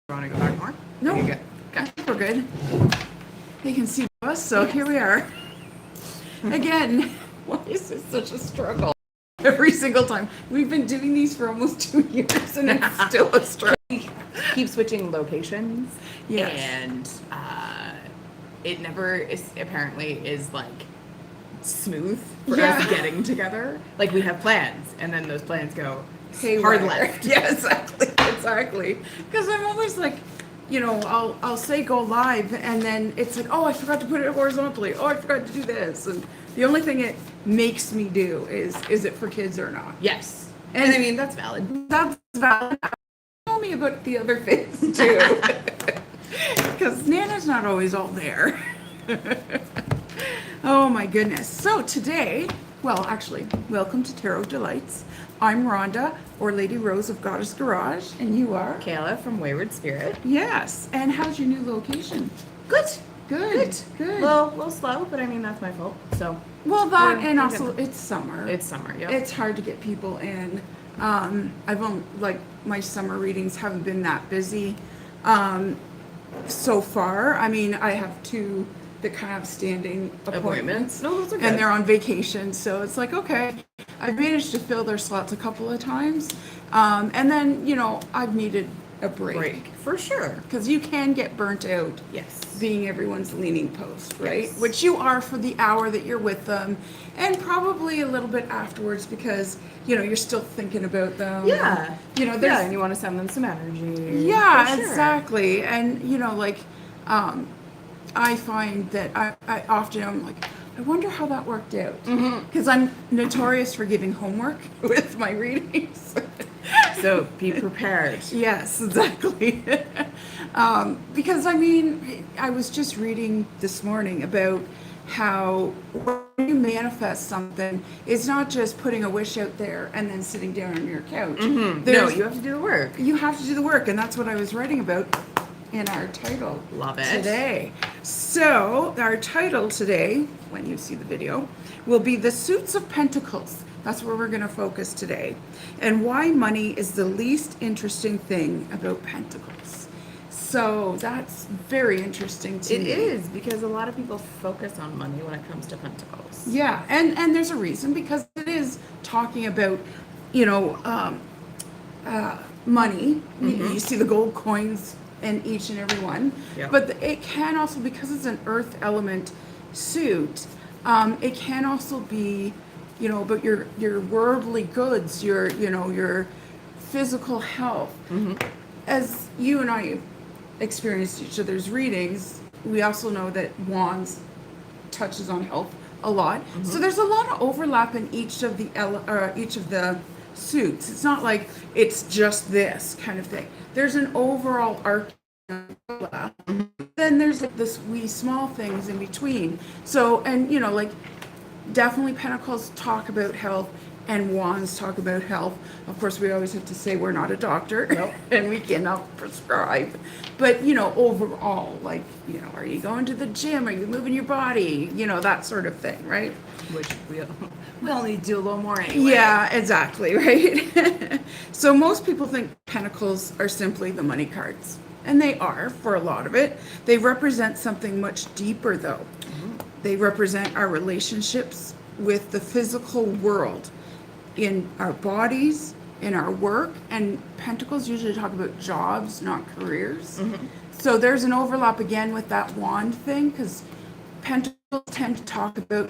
Want to go back more? No, You good? I Okay. think we're good. They can see us, so here we are. Again, why is this such a struggle? Every single time. We've been doing these for almost 2 years and it's still a struggle. Keep switching locations. Yes. And it never is apparently is like smooth for Yeah. us getting together. Like we have plans, and then those plans go Haywire. hard left. Yeah, exactly. Because I'm always like, I'll say go live, and then it's like, oh, I forgot to put it horizontally. Oh, I forgot to do this. And the only thing it makes me do is it for kids or not? Yes. And I mean that's valid. That's valid. Tell me about the other things too. Because Nana's not always all there. Oh my goodness. So today, well, actually, welcome to Tarot Delights. I'm Rhonda, or Lady Rose of Goddess Garage, and you are? Kayla from Wayward Spirit. Yes. And how's your new location? Good. Good. Good. Well, a little slow, but I mean that's my fault. So Well, that We're- and we're also good. it's summer. It's summer. Yep. It's hard to get people in. I've only, like, my summer readings haven't been that busy so far. I mean, I have 2 that kind of have standing appointments. No, those are good. And they're on vacation, so it's like, okay, I've managed to fill their slots a couple of times. And then, I've needed a break. for sure. Because you can get burnt out Yes. being everyone's leaning post, right? Yes. Which you are for the hour that you're with them, and probably a little bit afterwards because you're still thinking about them. Yeah. There's Yeah, and you want to send them some energy. yeah, For sure. exactly. And I find that I often I'm like, I wonder how that worked out, because I'm notorious for giving homework with my readings. So be prepared. Yes, exactly. Because I was just reading this morning about how when you manifest something, it's not just putting a wish out there and then sitting down on your couch. No, There's- you have to do the work. you have to do the work, and that's what I was writing about in our title Love it. today. So our title today, when you see the video, will be The Suits of Pentacles. That's where we're going to focus today, and why money is the least interesting thing about Pentacles. So that's very interesting to It me. is because a lot of people focus on money when it comes to Pentacles. Yeah, and there's a reason, because it is talking about, money. You see the gold coins in each and every one. Yeah. But it can also, because it's an earth element suit, it can also be, about your worldly goods, your physical health. As you and I experienced each other's readings, we also know that wands touches on health a lot. So there's a lot of overlap in each of the suits. It's not like it's just this kind of thing. There's an overall arc. Then there's like this wee small things in between. So, and definitely Pentacles talk about health and wands talk about health. Of course, we always have to say we're not a doctor. Nope. And we cannot prescribe. But, overall, are you going to the gym? Are you moving your body? That sort of thing, right? Which we all need to do a little more anyway. Yeah, exactly, right? So most people think Pentacles are simply the money cards. And they are, for a lot of it. They represent something much deeper, though. They represent our relationships with the physical world, in our bodies, in our work, and Pentacles usually talk about jobs, not careers. So there's an overlap again with that wand thing, because Pentacles tend to talk about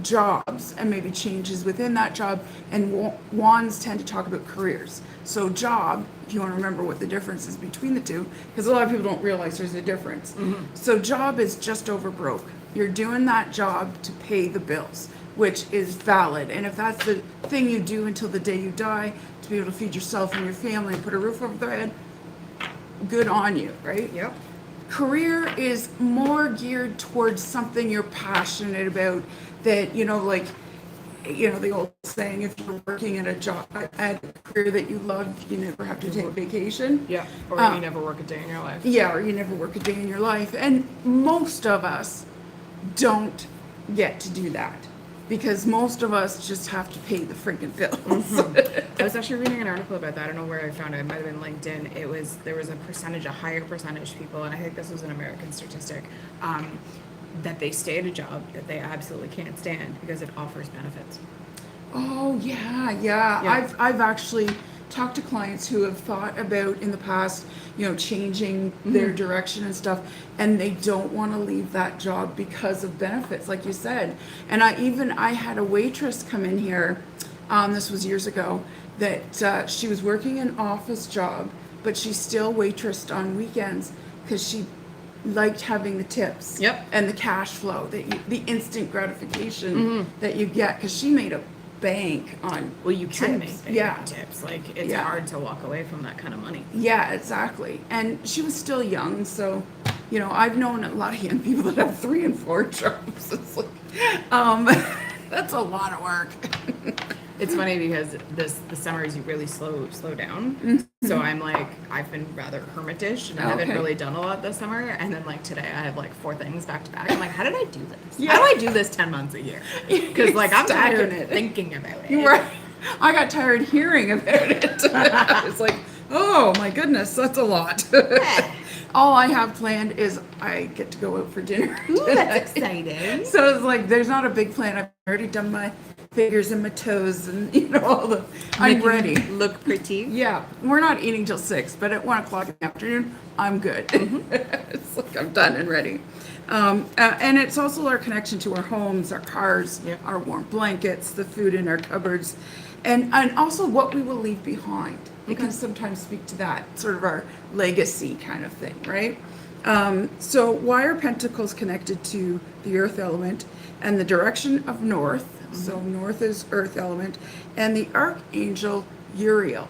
jobs and maybe changes within that job, and wands tend to talk about careers. So job, if you want to remember what the difference is between the two, because a lot of people don't realize there's a difference. So job is just over broke. You're doing that job to pay the bills, which is valid. And if that's the thing you do until the day you die, to be able to feed yourself and your family and put a roof over their head, good on you, right? Yep. Career is more geared towards something you're passionate about, that, the old saying, if you're working at a job, at a career that you love, you never have to take vacation. Yeah. Or you never work a day in your life. Yeah, or you never work a day in your life. And most of us don't get to do that. because most of us just have to pay the freaking bills. I was actually reading an article about that. I don't know where I found it. It might have been LinkedIn. There was a higher percentage of people, and I think this was an American statistic, that they stay at a job that they absolutely can't stand because it offers benefits. Oh yeah. Yeah. I've actually talked to clients who have thought about in the past, changing their direction and stuff, and they don't want to leave that job because of benefits, like you said. And I had a waitress come in here, this was years ago, that she was working an office job, but she still waitressed on weekends because she liked having the tips. Yep. And the cash flow, the instant gratification that you get, because she made a bank on Well, you can tips. make Yeah. tips. Like, it's Yeah. hard to walk away from that kind of money. Yeah, exactly. And she was still young, so I've known a lot of young people that have 3 and 4 jobs. It's like, that's a lot of work. It's funny because the summers you really slow down. So I'm like, I've been rather hermitish and I haven't Okay. really done a lot this summer. And then like today I have like 4 things back to back. I'm like, how did I do this? Yeah. How do I do this 10 months a year? Because like I'm Stacking tired it. thinking about it. You're right. I got tired hearing about it. It's like, oh my goodness, that's a lot. All I have planned is I get to go out for dinner. Ooh, tonight. that's exciting. So it's like, there's not a big plan. I've already done my fingers and my toes and all the, I'm Making ready. it look pretty. Yeah, we're not eating till 6, but at 1 o'clock in the afternoon, I'm good. It's like I'm done and ready. And it's also our connection to our homes, our cars, Yep. our warm blankets, the food in our cupboards, and also what we will leave behind. We can sometimes speak to that, sort of our legacy kind of thing, right? So why are pentacles connected to the earth element and the direction of north? So north is earth element, and the archangel Uriel,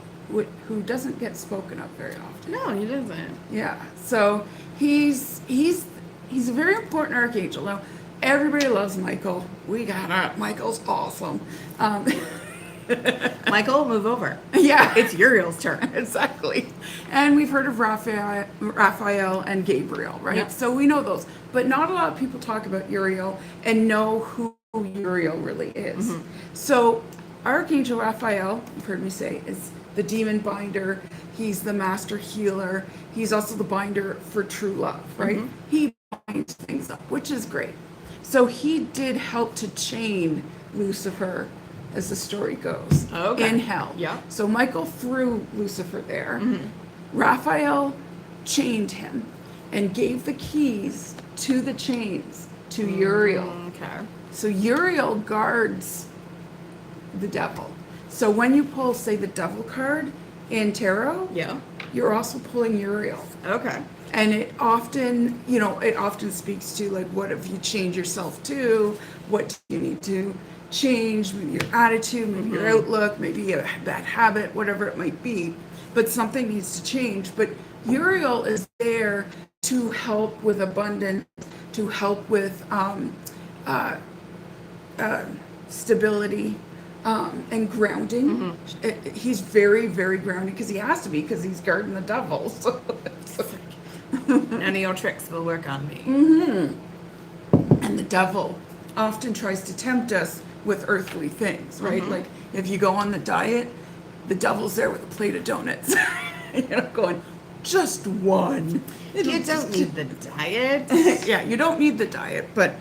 who doesn't get spoken of very often. No, he doesn't. Yeah, so he's a very important archangel. Now, everybody loves Michael. We got it. Michael's awesome. Michael, move over. Yeah, It's Uriel's turn. exactly. And we've heard of Raphael and Gabriel, right? Yep. So we know those, but not a lot of people talk about Uriel and know who Uriel really is. So Archangel Raphael, you've heard me say, is the demon binder. He's the master healer. He's also the binder for true love, right? He binds things up, which is great. So he did help to chain Lucifer, as the story goes, Okay. in hell. Yeah. So Michael threw Lucifer there. Raphael chained him and gave the keys to the chains to Uriel. Okay. So Uriel guards the devil. So when you pull, say, the devil card in tarot, Yeah. you're also pulling Uriel. Okay. And it often, it often speaks to like, what have you changed yourself to? What do you need to change? Maybe your attitude, maybe your outlook, maybe a bad habit, whatever it might be. But something needs to change. But Uriel is there to help with abundance, to help with stability and grounding. He's very, very grounding because he has to be, because he's guarding the devil. So it's like, None of your tricks will work on me. and the devil often tries to tempt us with earthly things, right? Like if you go on the diet, the devil's there with a plate of donuts, going, just one. You don't need the diet. Yeah, you don't need the diet, but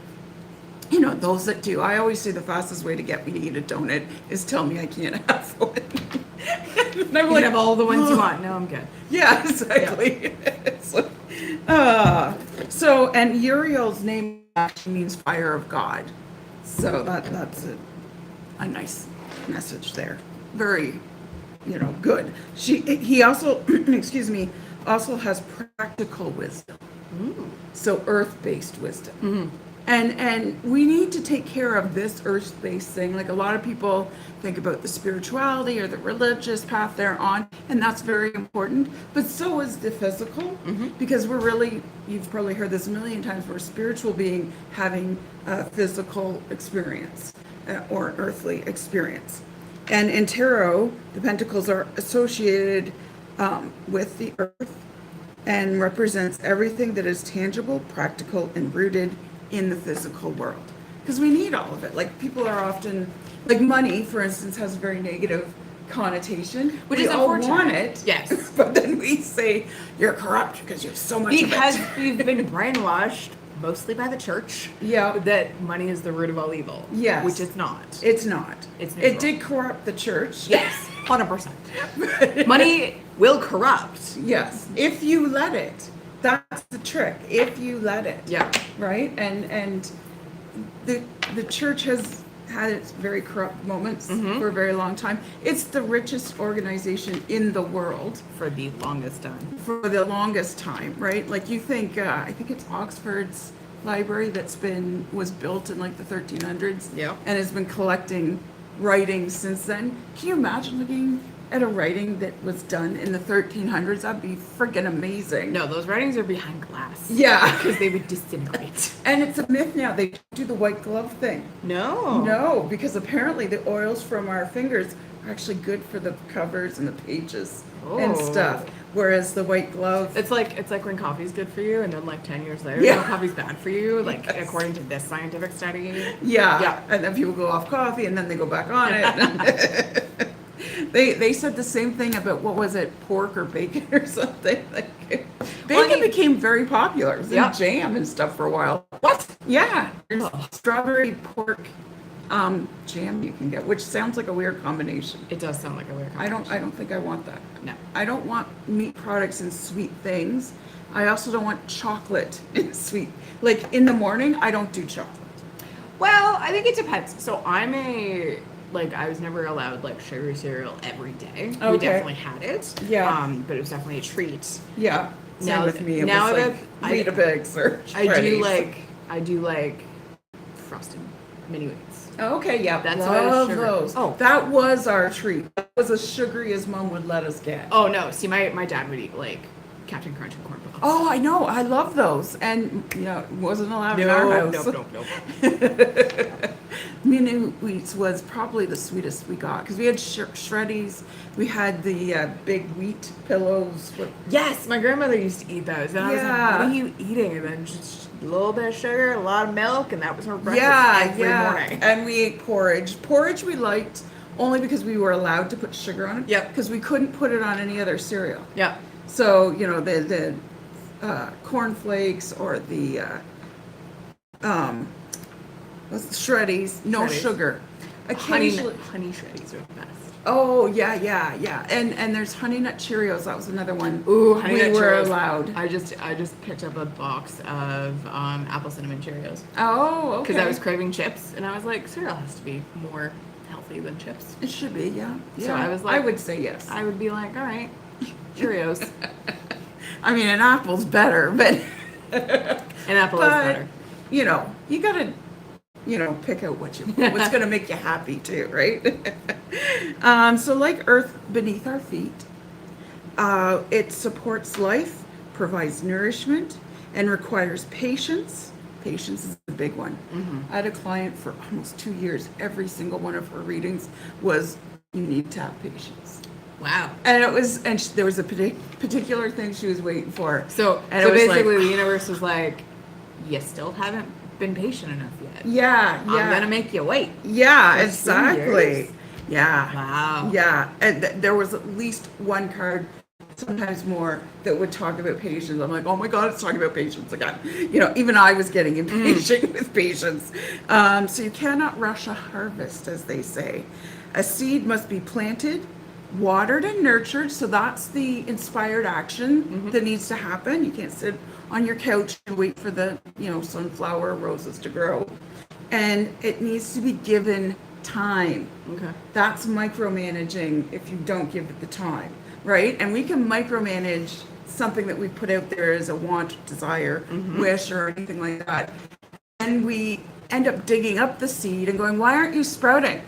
those that do. I always say the fastest way to get me to eat a donut is tell me I can't have one. And I'm You can have all the ones you want. No, I'm good. Yeah, exactly. It's like, so, and Uriel's name actually means fire of God. So that's a nice message there. Very, good. He also, excuse me, also has practical wisdom. So earth-based wisdom. And we need to take care of this earth-based thing. Like a lot of people think about the spirituality or the religious path they're on, and that's very important. But so is the physical, because you've probably heard this a million times, we're a spiritual being having a physical experience or an earthly experience. And in tarot, the pentacles are associated with the earth and represents everything that is tangible, practical, and rooted in the physical world. because we need all of it. Like people are often, like money, for instance, has a very negative connotation. Which we is all unfortunate. want it. Yes. But then we say you're corrupt because you have so much Because of it. we've been brainwashed, mostly by the church, Yeah. that money is the root of all evil. Yes. Which it's not. It's not. It's It neutral. did corrupt the church. Yes, 100%. Money will corrupt. Yes. If you let it. That's the trick. If you let it. Yeah. Right? And the church has had its very corrupt moments for a very long time. It's the richest organization in the world For the longest time. for the longest time, right? Like you think, I think it's Oxford's library was built in like the 1300s. Yeah. And has been collecting writings since then. Can you imagine looking at a writing that was done in the 1300s? That'd be friggin' amazing. No, those writings are behind glass. Yeah. Because they would disintegrate. And it's a myth now. They do the white glove thing. No. No, because apparently the oils from our fingers are actually good for the covers and the pages and Oh. stuff. Whereas the white glove, It's like when coffee's good for you, and then like 10 years later, Yeah. no, coffee's bad for you. Like Yes. according to this scientific study. yeah. Yeah. And then people go off coffee and then they go back on it. They said the same thing about, what was it, pork or bacon or something. Like, bacon became very popular. It was Yeah. in jam and stuff for a while. What? Yeah, there's strawberry pork jam you can get, which sounds like a weird combination. It does sound like a weird I don't think I want that. No. I don't want meat products and sweet things. I also don't want chocolate in sweet. Like in the morning, I don't do chocolate. Well, I think it depends. So I was never allowed like sugary cereal every day. We Okay. definitely had it. Yeah. But it was definitely a treat. Yeah. Same Now- with me. It now was that like Weetabix or I do like frosted mini wheats. Oh, okay, yeah. That's what love sugar- those. Oh. That was our treat. That was as sugary as Mom would let us get. Oh no, see my dad would eat like Captain Crunch and Corn Pops. Oh, I know. I love those. And, it wasn't allowed in our house. No. Mini wheats was probably the sweetest we got because we had shreddies. We had the big wheat pillows. Yes, my grandmother used to eat those, and I was like, Yeah. "What are you eating?" And then just a little bit of sugar, a lot of milk, and that was her breakfast Yeah, every yeah. morning. And we ate porridge. Porridge we liked only because we were allowed to put sugar on it. Yep. Because we couldn't put it on any other cereal. Yeah. So, the cornflakes or the what's the shreddies, no Shreddies. sugar. Honey Occasionally. Shreddies are the best. Oh, yeah. And there's Honey Nut Cheerios. That was another one. Ooh, Honey we Nut were Cheerios. allowed. I just picked up a box of apple cinnamon Cheerios Oh, okay. because I was craving chips, and I was like, cereal has to be more healthy than chips. It should be, yeah. So Yeah. I was like- I would say yes. I would be like, all right, Cheerios. I mean, an apple's better, but An apple is better. you gotta, pick out what's gonna make you happy too, right? So like Earth beneath our feet, it supports life, provides nourishment, and requires patience. Patience is the big one. I had a client for almost 2 years. Every single one of her readings was, you need to have patience. Wow. And there was a particular thing she was waiting for. So And it was basically, like- the universe was like, you still haven't been patient enough yet. Yeah, I'm gonna make you wait. Yeah, For 2 exactly. years? Yeah. Wow. Yeah, and there was at least one card, sometimes more, that would talk about patience. I'm like, oh my God, it's talking about patience again. Even I was getting impatient with patience. So you cannot rush a harvest, as they say. A seed must be planted, watered, and nurtured. So that's the inspired action that needs to happen. You can't sit on your couch and wait for the, sunflower roses to grow. And it needs to be given time. Okay. That's micromanaging if you don't give it the time, right? And we can micromanage something that we put out there as a want, desire, wish, or anything like that. And we end up digging up the seed and going, why aren't you sprouting?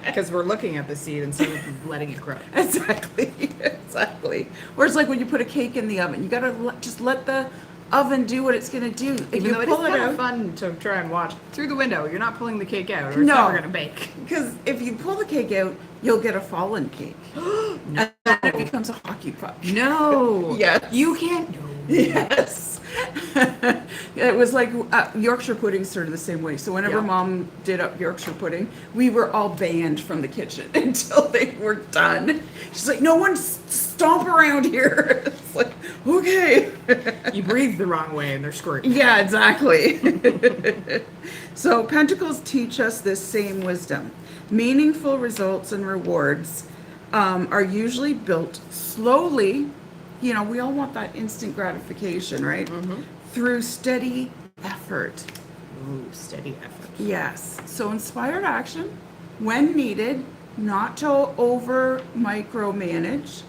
Because we're looking at the seed instead of letting it grow. Exactly. Or it's like when you put a cake in the oven, you gotta just let the oven do what it's gonna do. If Even you though it is pull it kind of out, fun to try and watch through the window, you're not pulling the cake out, or it's No. never gonna bake. because if you pull the cake out, you'll get a fallen cake. And then it becomes a hockey puck. No. Yes. You can't. No. Yes. It was like Yorkshire pudding started the same way. So whenever Yeah. Mom did up Yorkshire pudding, we were all banned from the kitchen until they were done. She's like, no one stomp around here. It's like, okay. You breathe the wrong way and they're screwed. Yeah, exactly. So pentacles teach us this same wisdom. Meaningful results and rewards are usually built slowly. You know, we all want that instant gratification, right? Mm-hmm. Through steady effort. Ooh, steady effort. Yes. So inspired action when needed, not to over micromanage.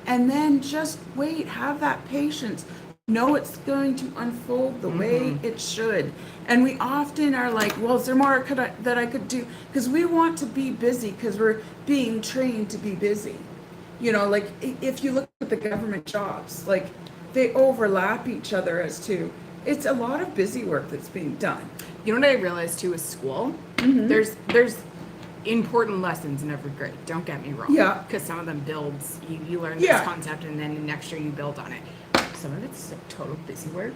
And then just wait, have that patience. Know it's going to unfold the way it should. And we often are like, well, is there more that I could do? Because we want to be busy because we're being trained to be busy. You know, like if you look at the government jobs, like they overlap each other as to, it's a lot of busy work that's being done. You know what I realized too with school? There's important lessons in every grade. Don't get me wrong. Yeah. Because some of them builds, you learn Yeah. this concept and then next year you build on it. Some of it's like total busy work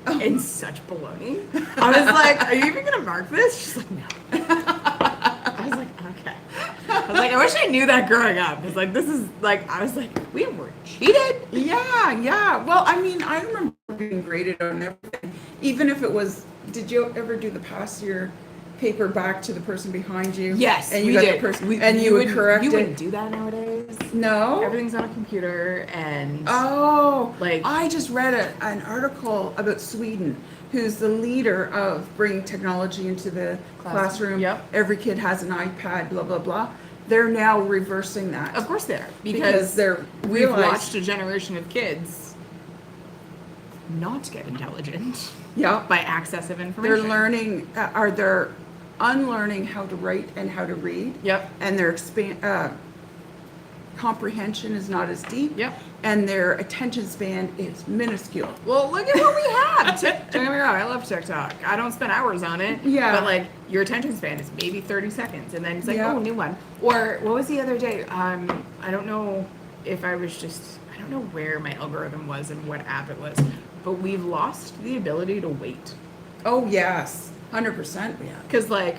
Oh. and such baloney. I was like, are you even gonna mark this? She's like, no. I was like, okay. I was like, I wish I knew that growing up. It's like, this is like, I was like, we were cheated. Yeah, yeah. Well, I mean, I remember being graded on everything. Even if it was, did you ever do the pass your paper back to the person behind you? Yes, and you we got did. the person, and you would correct You it. wouldn't do that nowadays. No. Everything's on a computer and Oh, Like- I just read an article about Sweden, who's the leader of bringing technology into the classroom. Yep. Every kid has an iPad, blah, blah, blah. They're now reversing that. of course they are Because they're we've realized- watched a generation of kids not get intelligent Yeah. by access of They're information. learning, they're unlearning how to write and how to read. Yep. And their comprehension is not as deep. Yep. And their attention span is minuscule. Well, look at what we have. Don't get me wrong, I love TikTok. I don't spend hours on it. Yeah. But like your attention span is maybe 30 seconds, and then it's like, Yeah. oh, new one. Or what was the other day? I don't know if I was just, I don't know where my algorithm was and what app it was, but we've lost the ability to wait. Oh, yes. 100%. Yeah. Because like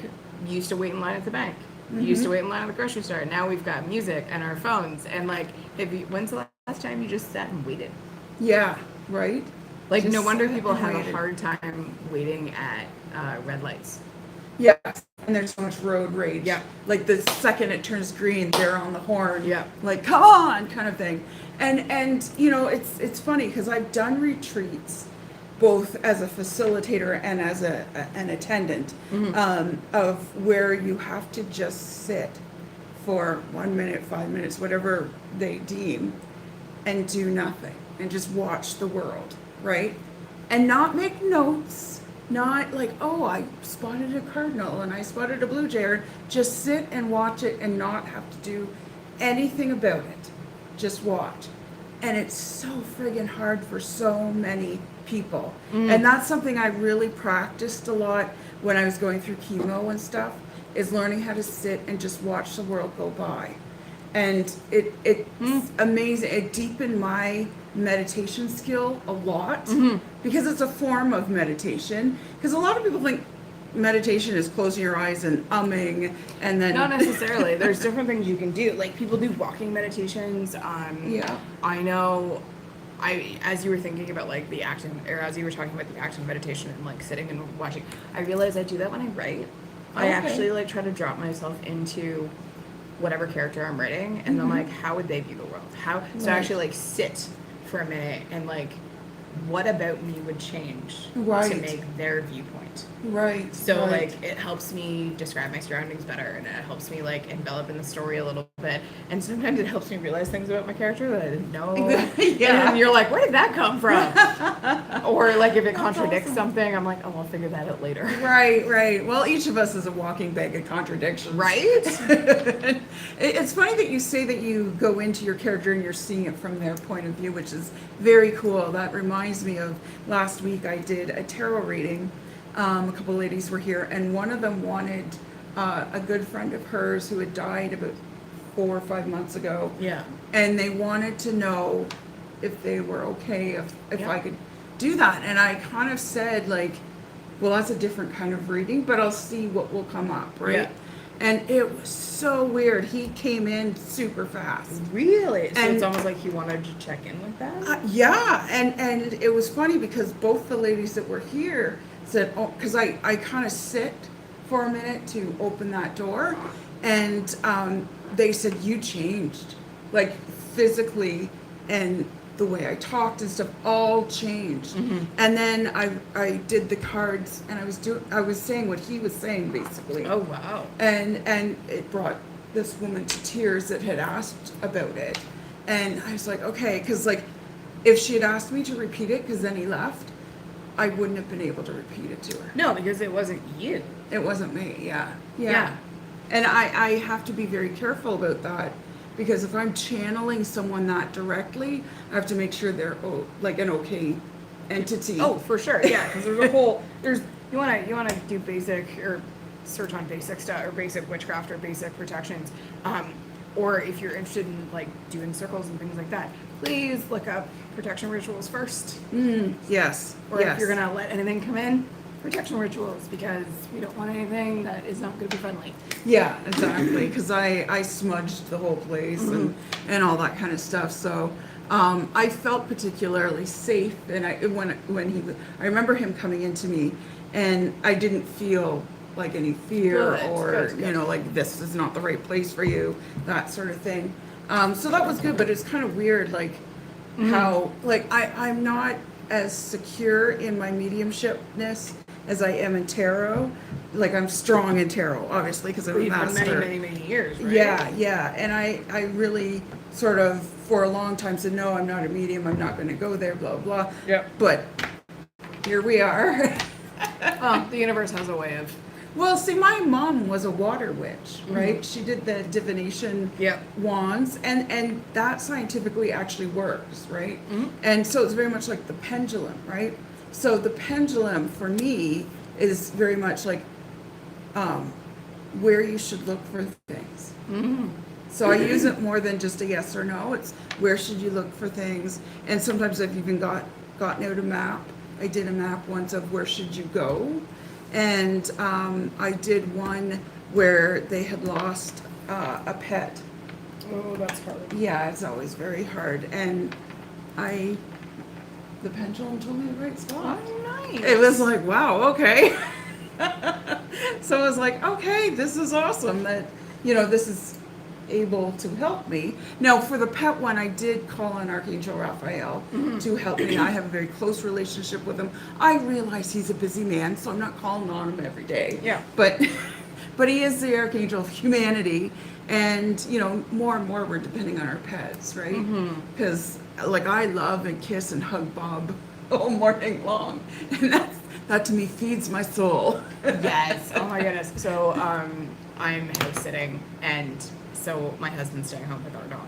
you used to wait in line at the bank. You used to wait in line at the grocery store. Now we've got music and our phones. And like, when's the last time you just sat and waited? Yeah. Right? Like, Just no wonder sat people and have waited. a hard time waiting at red lights. Yes. And there's so much road rage. Yeah. Like the second it turns green, they're on the horn. Yeah. Like, come on, kind of thing. And you know, it's funny because I've done retreats both as a facilitator and as an attendant of where you have to just sit for 1 minute, 5 minutes, whatever they deem, and do nothing and just watch the world, right? And not make notes, not like, oh, I spotted a cardinal and I spotted a blue jay. Or just sit and watch it and not have to do anything about it. Just watch. And it's so friggin' hard for so many people. And that's something I really practiced a lot when I was going through chemo and stuff, is learning how to sit and just watch the world go by. And it's amazing. It deepened my meditation skill a lot because it's a form of meditation. Because a lot of people think meditation is closing your eyes and umming and then Not necessarily. There's different things you can do. Like people do walking meditations. Yeah. I know. As you were thinking about like the action, or as you were talking about the action meditation and like sitting and watching, I realized I do that when I write. I Okay. actually like try to drop myself into whatever character I'm writing, and then like how would they view the world? So I Right. actually like sit for a minute and like, what about me would change to Right. make their viewpoint? right. So right. like it helps me describe my surroundings better, and it helps me like envelop in the story a little bit. And sometimes it helps me realize things about my character that I didn't know. Yeah. And you're like, where did that come from? Or like if it contradicts something, I'm like, oh, I'll figure that out later. Right, right. Well, each of us is a walking bag of contradictions. Right? It's funny that you say that you go into your character and you're seeing it from their point of view, which is very cool. That reminds me of last week I did a tarot reading. A couple ladies were here, and one of them wanted a good friend of hers who had died about 4 or 5 months ago. Yeah. And they wanted to know if they were okay, if Yeah. I could do that. And I kind of said like, well, that's a different kind of reading, but I'll see what will come up, right? Yeah. And it was so weird. He came in super fast. Really? So And- it's almost like he wanted to check in with that? Yeah, and it was funny because both the ladies that were here said, oh, because I kind of sit for a minute to open that door, and they said, you changed, like physically, and the way I talked and stuff all changed. And then I did the cards, and I was saying what he was saying basically. Oh, wow. And it brought this woman to tears that had asked about it. And I was like, okay, because like if she had asked me to repeat it because then he left, I wouldn't have been able to repeat it to her. No, because it wasn't you. It wasn't me. Yeah. Yeah. And I have to be very careful about that, because if I'm channeling someone that directly, I have to make sure they're like an okay entity. Oh, for sure. Yeah, because you want to do basic or search on basic stuff or basic witchcraft or basic protections, or if you're interested in like doing circles and things like that, please look up protection rituals first. Yes. Or yes. if you're gonna let anything come in, protection rituals, because we don't want anything that is not going to be friendly. Yeah, exactly. Because I smudged the whole place and all that kind of stuff. So I felt particularly safe. And I remember him coming into me, and I didn't feel like any fear Good. you know, like this is not the right place for you, that sort of thing. So that was good, but it's kind of weird, like how like I'm not as secure in my mediumshipness as I am in tarot. Like I'm strong in tarot, obviously, because I'm a For master. many years, right? Yeah. And I really sort of, for a long time, said, no, I'm not a medium. I'm not going to go there, blah, blah. Yep. But here we are. Well, the universe has a way of. Well, see, my mom was a water witch, right? She did the divination Yep. wands, and that scientifically actually works, right? And so it's very much like the pendulum, right? So the pendulum for me is very much like where you should look for things. So I use it more than just a yes or no. It's where should you look for things, and sometimes I've even gotten out a map. I did a map once of where should you go. And I did one where they had lost a pet. Oh, that's hard. Yeah, it's always very hard. And the pendulum told me the right spot. Oh, nice. It was like, wow, okay. So I was like, okay, this is awesome that, this is able to help me. Now, for the pet one, I did call on Archangel Raphael to help me. I have a very close relationship with him. I realize he's a busy man, so I'm not calling on him every day. Yeah. But he is the Archangel of humanity. And, more and more we're depending on our pets, right? Because, like, I love and kiss and hug Bob all morning long. And that to me feeds my soul. Yes. Oh my goodness. So I'm house sitting, and so my husband's staying home with our dog.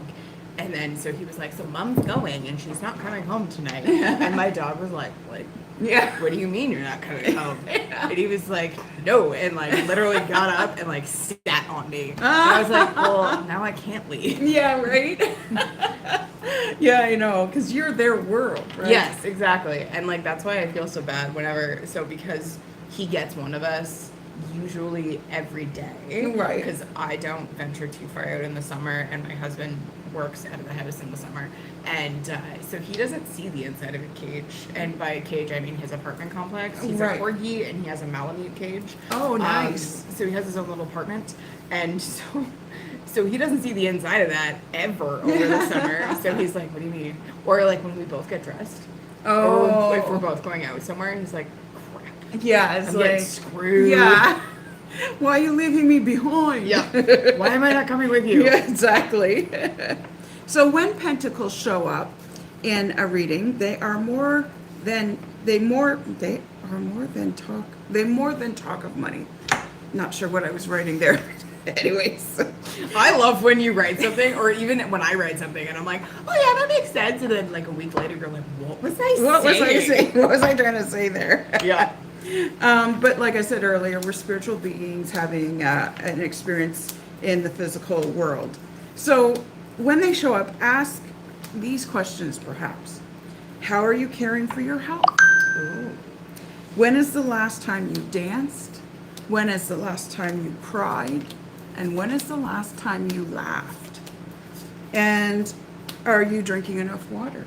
And then so he was like, so mom's going and she's not coming home tonight. And my dog was like, what? Yeah. What do you mean you're not coming home? And he was like, no, and like literally got up and like sat on me. So I was like, well, now I can't leave. Yeah, right? Yeah, I know, because you're their world, right? Yes, exactly. And like that's why I feel so bad because he gets one of us usually every day. Right. Because I don't venture too far out in the summer, and my husband works out of the house in the summer. And so he doesn't see the inside of a cage. And by cage, I mean his apartment complex. He's Right. a corgi, and he has a Malamute cage. Oh, nice. So he has his own little apartment. And so he doesn't see the inside of that ever over the summer. So he's like, what do you mean? Or like when we both get dressed. Oh. Or if we're both going out somewhere, he's like, crap. Yeah, it's I'm like, getting screwed. yeah. Why are you leaving me behind? Yeah. Why am I not coming with you? Yeah, exactly. So when pentacles show up in a reading, they more than talk of money. Not sure what I was writing there. Anyways. I love when you write something, or even when I write something and I'm like, oh yeah, that makes sense. And then like a week later, you're like, what was I saying? What was I saying? What was I trying to say there? Yeah. But like I said earlier, we're spiritual beings having an experience in the physical world. So when they show up, ask these questions perhaps. How are you caring for your health? Ooh. When is the last time you danced? When is the last time you cried? And when is the last time you laughed? And are you drinking enough water?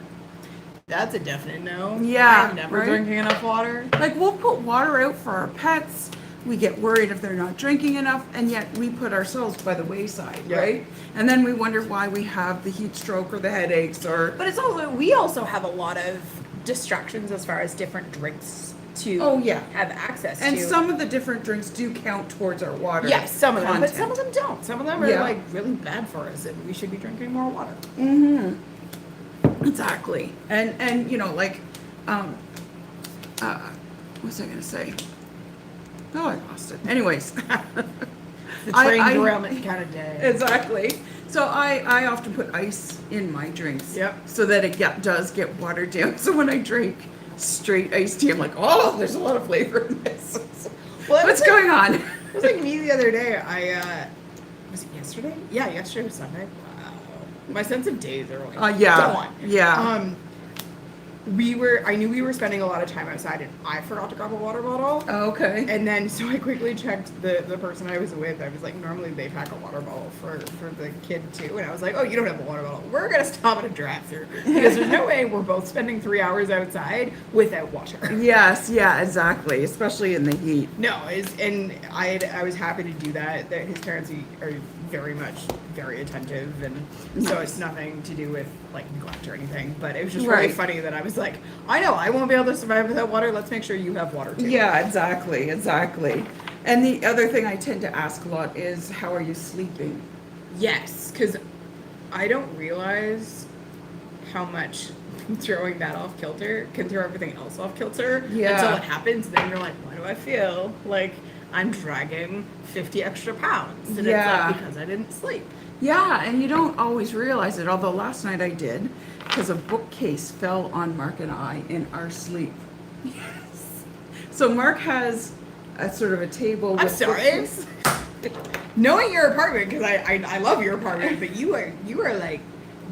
That's a definite no. Yeah, I'm never right? drinking enough water. Like, we'll put water out for our pets. We get worried if they're not drinking enough, and yet we put ourselves by the wayside, Yeah. right? And then we wonder why we have the heat stroke or the headaches or, But it's also, we also have a lot of distractions as far as different drinks to Oh, yeah. have access and to. some of the different drinks do count towards our water. Yes, some of them, but content. some of them don't. Some of them are Yeah. like really bad for us, and we should be drinking more water. Exactly. And you know, like, what was I gonna say? Oh, I lost it. Anyways. The I- train I- derailment kind of day. Exactly. So I often put ice in my drinks. Yep. So that it does get watered down. So when I drink straight iced tea, I'm like, oh, there's a lot of flavor in this. Well, What's it's like- going on? It was like me the other day. Was it yesterday? Yeah, yesterday was Sunday. Wow. My sense of days are like Yeah. gone. Yeah. I knew we were spending a lot of time outside, and I forgot to grab a water bottle. Okay. And then, so I quickly checked the person I was with. I was like, normally they pack a water bottle for the kid too. And I was like, oh, you don't have a water bottle. We're going to stop at a drive-thru because there's no way we're both spending 3 hours outside without water. Yes, yeah, exactly. Especially in the heat. No, and I was happy to do that. That his parents are very attentive, and so Nice. it's nothing to do with like neglect or anything. But it was just really Right. funny that I was like, I know I won't be able to survive without water. Let's make sure you have water too. Yeah, exactly, exactly. And the other thing I tend to ask a lot is, how are you sleeping? Yes, because I don't realize how much throwing that off kilter can throw everything else off kilter Yeah. until it happens. Then you're like, why do I feel like I'm dragging 50 extra pounds? And Yeah. it's like, because I didn't sleep. Yeah, and you don't always realize it, although last night I did, because a bookcase fell on Mark and I in our sleep. Yes. So Mark has a sort of a table with I'm sorry. bookcase. Knowing your apartment, because I love your apartment, but you are like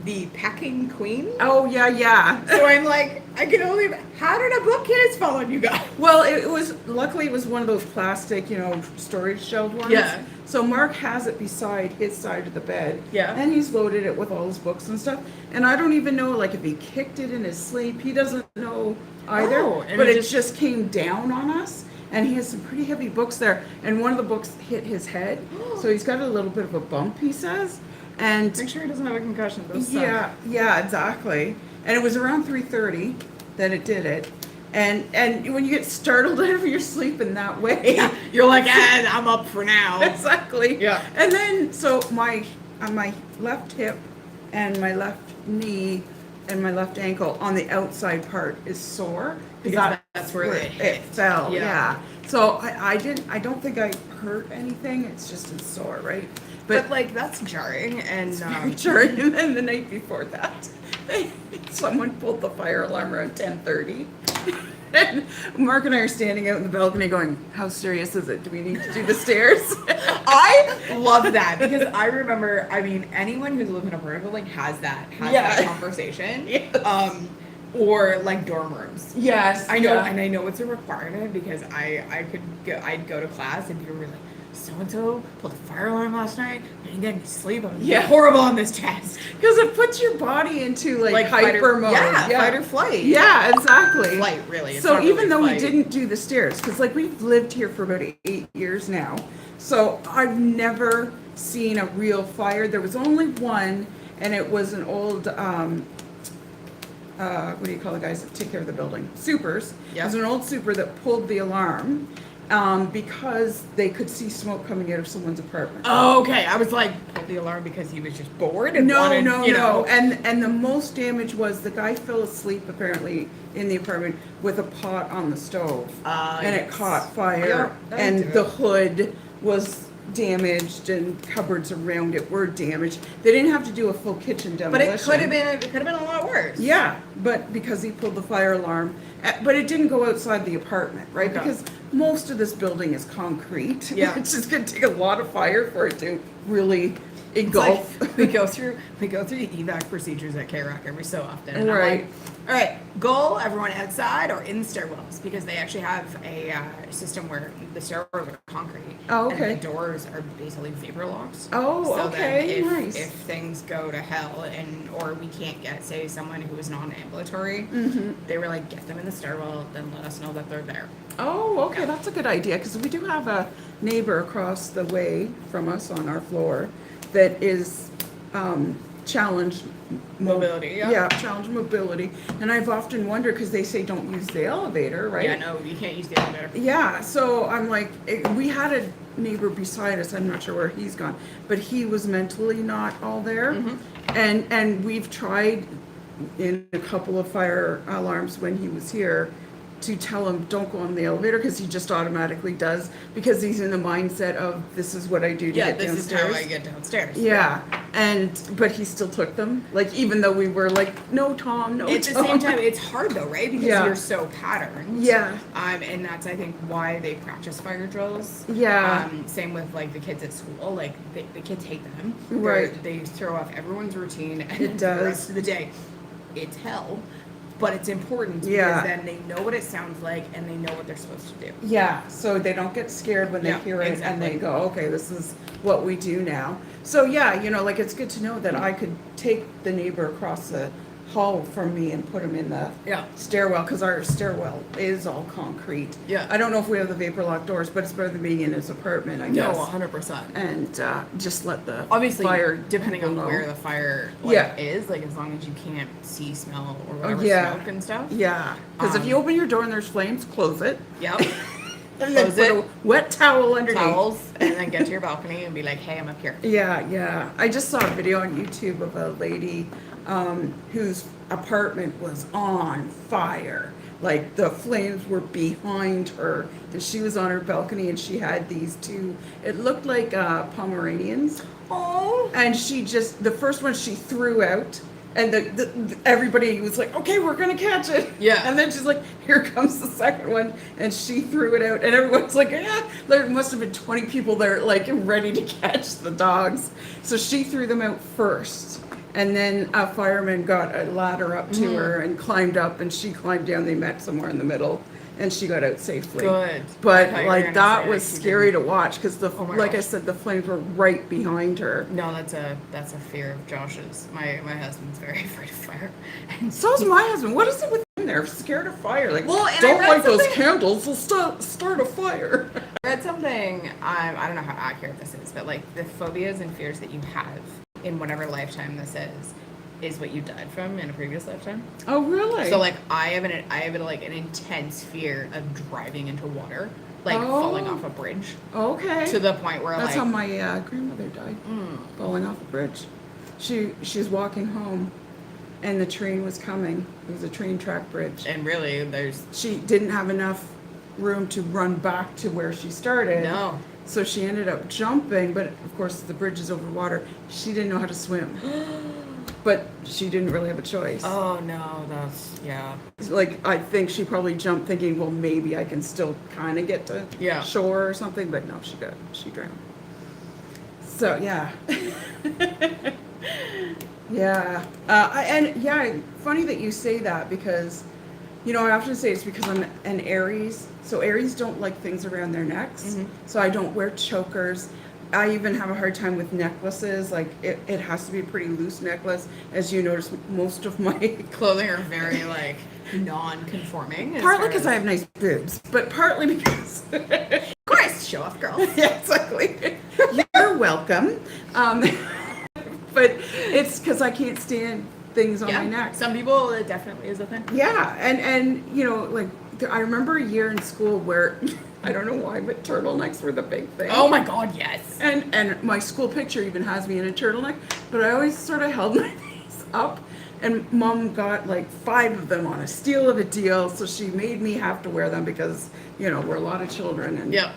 the packing queen. Oh, yeah, yeah. So I'm like, I can only. How did a bookcase fall on you guys? Well, it was, luckily it was one of those plastic, storage shelved ones. Yeah. So Mark has it beside his side of the bed. Yeah. And he's loaded it with all his books and stuff. And I don't even know, like, if he kicked it in his sleep. He doesn't know either. Oh, and but it it just came down on us. And he has some pretty heavy books there. And one of the books hit his head. So he's got a little bit of a bump, he says. And Make sure he doesn't have a concussion. Those suck. yeah, exactly. And it was around 3:30 that it did it. And when you get startled out of your sleep in that way, You're like, I'm up for now. exactly. Yeah. And then so my left hip and my left knee and my left ankle on the outside part is sore Because that's where it hit. fell. Yeah. Yeah. So I don't think I hurt anything. It's just it's sore, right? But like that's jarring, and Sure. And then the night before that, someone pulled the fire alarm around 10:30. And Mark and I are standing out in the balcony going, how serious is it? Do we need to do the stairs? I love that because I remember. I mean, anyone who's lived in a apartment building has that Yeah. conversation. Yes. Or like dorm rooms. Yes. I know, yeah. and I know it's a requirement because I'd go to class and people were like, so and so pulled a fire alarm last night. I didn't get any sleep. I'm Yeah. horrible on this test. Because it puts your body into like fight hyper or, mode. Yeah, fight or flight. Yeah, exactly. Flight, really. It's So not even really though we flight. didn't do the stairs, because like we've lived here for about 8 years now, so I've never seen a real fire. There was only one, and it was an old, what do you call the guys that take care of the building? Supers. Yeah. It was an old super that pulled the alarm because they could see smoke coming out of someone's apartment. Oh, okay. I was like, pulled the alarm because he was just bored and No, wanted, no, you no. know. And the most damage was the guy fell asleep apparently in the apartment with a pot on the stove. And it yes. caught fire. Yeah, that'd And do the it. hood was damaged and cupboards around it were damaged. They didn't have to do a full kitchen But demolition. it could have been a lot worse. Yeah, but because he pulled the fire alarm, but it didn't go outside the apartment, right? Okay. Because most of this building is concrete. Yeah. It's just gonna take a lot of fire for it to really engulf. Like, we go through the evac procedures at K-Rock every so often. And Right. I'm like, all right, goal, everyone outside or in stairwells, because they actually have a system where the stairwells are concrete. Oh, okay. And the doors are basically vapor locks. Oh, So okay, then nice. if things go to hell or we can't get, say, someone who is non-ambulatory, they were like, get them in the stairwell, then let us know that they're there. Oh, okay, that's a good idea, because we do have a neighbor across the way from us on our floor that is challenged Mobility, yeah. Yeah, challenged mobility, and I've often wondered, because they say don't use the elevator, right? Yeah, no, you can't use the elevator. Yeah, so I'm like, we had a neighbor beside us, I'm not sure where he's gone, but he was mentally not all there. And we've tried in a couple of fire alarms when he was here to tell him don't go on the elevator, because he just automatically does, because he's in the mindset of this is what I do to Yeah, get this downstairs. is how I get downstairs. Yeah, but he still took them, like, even though we were like, no, Tom, no, At the Tom. same time, it's hard though, right? Because Yeah. you're so patterned. Yeah. And that's, I think, why they practice fire drills. Yeah. Same with like the kids at school. Like the kids hate them. Right. They throw off everyone's routine. And It the does. rest of the day, it's hell. But it's important Yeah. because then they know what it sounds like and they know what they're supposed to do. Yeah, so they don't get scared when they Yeah, hear it and they exactly. go, okay, this is what we do now. So yeah, like it's good to know that I could take the neighbor across the hall from me and put him in the Yeah. stairwell, because our stairwell is all concrete. Yeah. I don't know if we have the vapor lock doors, but it's better than being in his apartment, I No, guess. 100%. And just let the Obviously, fire depending on people know. where the fire Yeah. is, like as long as you can't see, smell, or whatever yeah. smoke and stuff. Yeah, because if you open your door and there's flames, close it. Yep. And then Close put it. a wet towel underneath. Towels, and then get to your balcony and be like, hey, I'm up here. Yeah. I just saw a video on YouTube of a lady whose apartment was on fire. Like the flames were behind her, and she was on her balcony, and she had these two. It looked like Pomeranians, Oh. and she just the first one she threw out. And everybody was like, okay, we're going to catch it. Yeah. And then she's like, here comes the second one. And she threw it out. And everyone's like, yeah. There must have been 20 people there, like, ready to catch the dogs. So she threw them out first. And then a fireman got a ladder up to her and climbed up. And she climbed down. They met somewhere in the middle. And she got out safely. Good. I But, thought you were like, gonna that say was she scary didn't. to watch. Because, Oh my like I gosh. said, the flames were right behind her. No, that's a fear of Josh's. My husband's very afraid of fire. And So's my husband. What is it with him there? Scared of fire? Like, Well, and I don't read light those something- candles. We'll start a fire. I read something, I don't know how accurate this is, but like the phobias and fears that you have in whatever lifetime this is what you died from in a previous lifetime. Oh, really? So like I have an intense fear of driving into water, like Oh. falling off a bridge, okay. to the point where That's like how my grandmother died, falling off a bridge. She's walking home, and the train was coming. It was a train track bridge. and really there's She didn't have enough room to run back to where she started. no. So she ended up jumping, but of course the bridge is over water. She didn't know how to swim. But she didn't really have a choice. Oh no, that's yeah. Like, I think she probably jumped thinking, well, maybe I can still kind of get to Yeah. shore or something, but no, she drowned. So, yeah. Yeah. Funny that you say that, because, I often say it's because I'm an Aries. So Aries don't like things around their necks. So I don't wear chokers. I even have a hard time with necklaces. Like, it has to be a pretty loose necklace. As you notice, most of my Clothing are very like non-conforming. as partly far because as- I have nice boobs, but partly because Of course, show off, girl. yeah, exactly. You're welcome. But it's because I can't stand things on my neck. Some people, it definitely is a thing. Yeah, and like I remember a year in school where I don't know why, but turtlenecks were the big thing. Oh my god, yes. And my school picture even has me in a turtleneck, but I always sort of held my face up. And Mom got like 5 of them on a steal of a deal, so she made me have to wear them because, we're a lot of children, and Yep.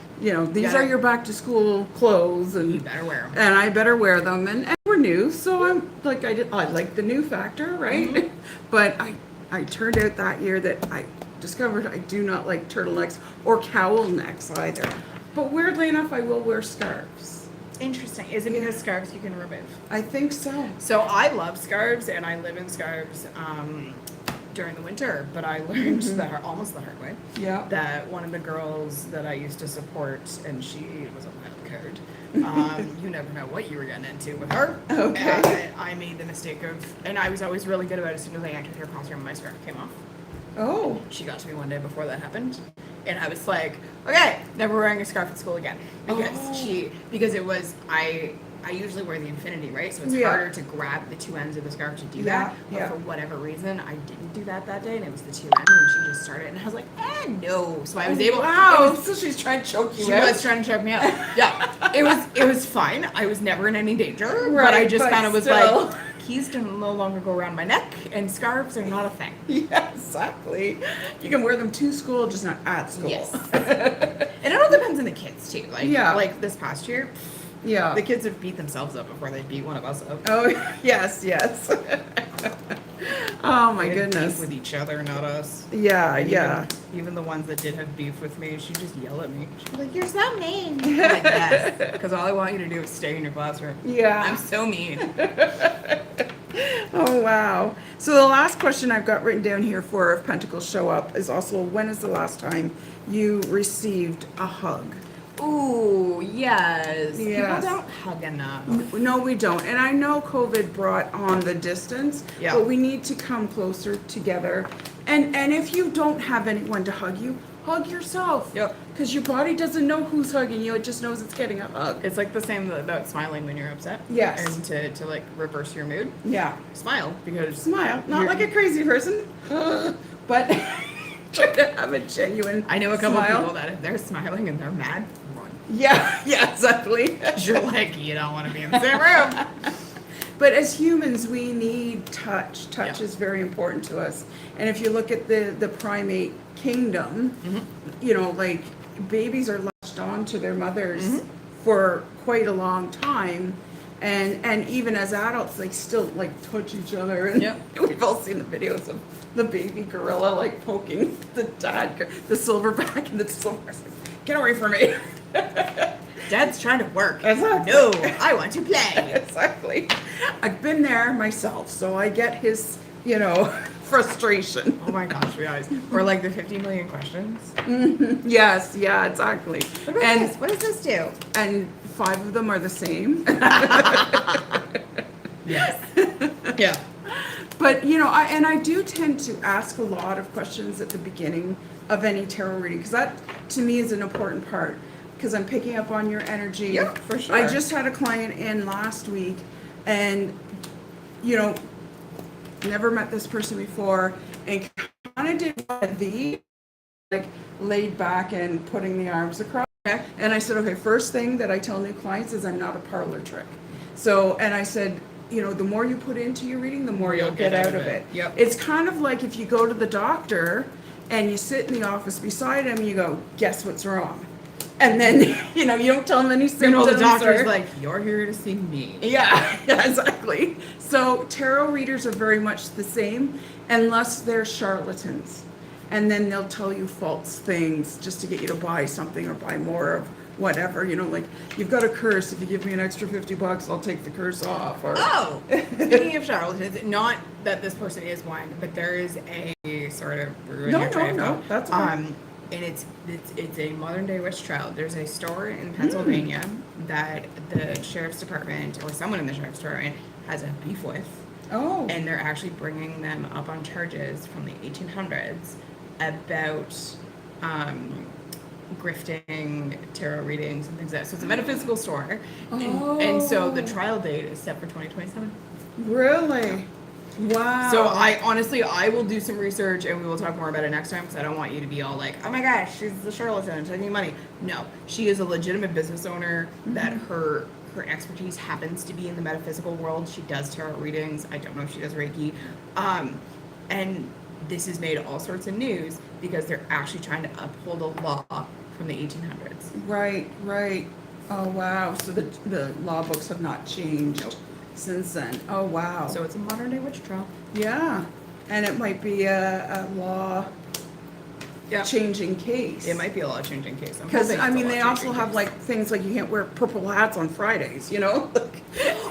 These Yeah. are your back to school clothes, You and better wear them. and I better wear them, and we're new, so I'm like I like the new factor, right? But I turned out that year that I discovered I do not like turtlenecks or cowl necks either. But weirdly enough, I will wear scarves. Interesting. Is it because scarves you can remove? I think so. So I love scarves and I live in scarves during the winter, but I learned almost the hard way Yeah. that one of the girls that I used to support, and she was a wild card. You never know what you were getting into with her. Okay. I made the mistake of, and I was always really good about it. As soon as I entered her classroom, my scarf came off. Oh. She got to me one day before that happened, and I was like, okay, never wearing a scarf at school again, because it was I usually wear the infinity, right? So it's Yeah. harder to grab the two ends of the scarf to do Yeah, that. But yeah. for whatever reason, I didn't do that day, and it was the two ends, and she just started, and I was like, no. So I was able. Wow. it was- So she's trying to choke you she out. was trying to choke me out. Yeah, it was fine. I was never in any danger, but I Right, just but kind of was still. like, keys can no longer go around my neck, and scarves are not a thing. Yeah, exactly. You can wear them to school, just not at school. Yes. And it all depends on the kids too. Like, Yeah. like this past year, Yeah. the kids have beat themselves up before they beat one of us up. Oh, yes, yes. Oh, my They had beef goodness. with each other, not us. Yeah, And yeah. Even the ones that did have beef with me, she'd just yell at me. She'd be like, "You're so mean." I'm like, yes, because all I want you to do is stay in your classroom. Yeah. I'm so mean. Oh, wow. So the last question I've got written down here for if Pentacles show up is also, when is the last time you received a hug? Ooh, yes. Yes. People don't hug enough. No, we don't. And I know COVID brought on the distance, Yeah. but we need to come closer together. And if you don't have anyone to hug you, hug yourself. Yep. Because your body doesn't know who's hugging you. It just knows it's getting a hug. It's like the same about smiling when you're upset. Yes. And to like reverse your mood, Yeah. smile because Smile. Not you're- like a crazy person, but try to have a genuine I know a couple smile. people that if they're smiling and they're mad, run. Yeah, yeah, exactly. 'Cause you're like, you don't want to be in the same room. But as humans, we need touch. Touch Yeah. is very important to us. And if you look at the primate kingdom, Mm-hmm. you know, like babies are latched on to their mothers Mm-hmm. for quite a long time. And even as adults, they still like touch each other. And Yep. we've all seen the videos of the baby gorilla like poking the the silverback, and the silverback's like, get away from me. Dad's trying to work. Exactly. No, I want to play. Exactly. I've been there myself, so I get his, you know, frustration. Oh my gosh, you guys. Or like the 50 million questions. Yes, yeah, exactly. And What does this do? and 5 of them are the same. Yes. Yeah. But you know, I do tend to ask a lot of questions at the beginning of any tarot reading, because that to me is an important part, because I'm picking up on your energy. Yep, for sure. I just had a client in last week, and you know, never met this person before, and kind of did one of these, like laid back and putting the arms across. Okay. And I said, okay, first thing that I tell new clients is I'm not a parlor trick. So, and I said, you know, the more you put into your reading, the more you'll get out of it. Yep. It's kind of like if you go to the doctor and you sit in the office beside him, you go, guess what's wrong? And then, you know, you don't tell him any You symptoms. know, the doctor's or- like, you're here to see me. yeah, yeah, exactly. So tarot readers are very much the same, unless they're charlatans. And then they'll tell you false things just to get you to buy something or buy more of whatever. You know, like, you've got a curse. If you give me an extra $50, I'll take the curse off. Or Oh, speaking of charlatans, not that this person is one, but there is a sort of ruin No, your train of no, thought. that's fine. And it's a modern day witch trial. There's a store in Pennsylvania that the sheriff's department or someone in the sheriff's department has a beef with, oh, and they're actually bringing them up on charges from the 1800s about grifting tarot readings and things like that. So it's a metaphysical store, and so the trial date is set for 2027. really? Wow. So I will do some research and we will talk more about it next time, because I don't want you to be all like, oh my gosh, she's the charlatan taking money. No, she is a legitimate business owner that her expertise happens to be in the metaphysical world. She does tarot readings. I don't know if she does Reiki. And this has made all sorts of news because they're actually trying to uphold a law from the 1800s. Right, right. Oh, wow. So the law books have not changed since then. Oh, wow. So it's a modern day witch trial. yeah. And it might be a law Yeah. changing case. It might be a lot of changing case. I'm Because, hoping I it's a mean, lot they of also changing have case. like things like you can't wear purple hats on Fridays, you know?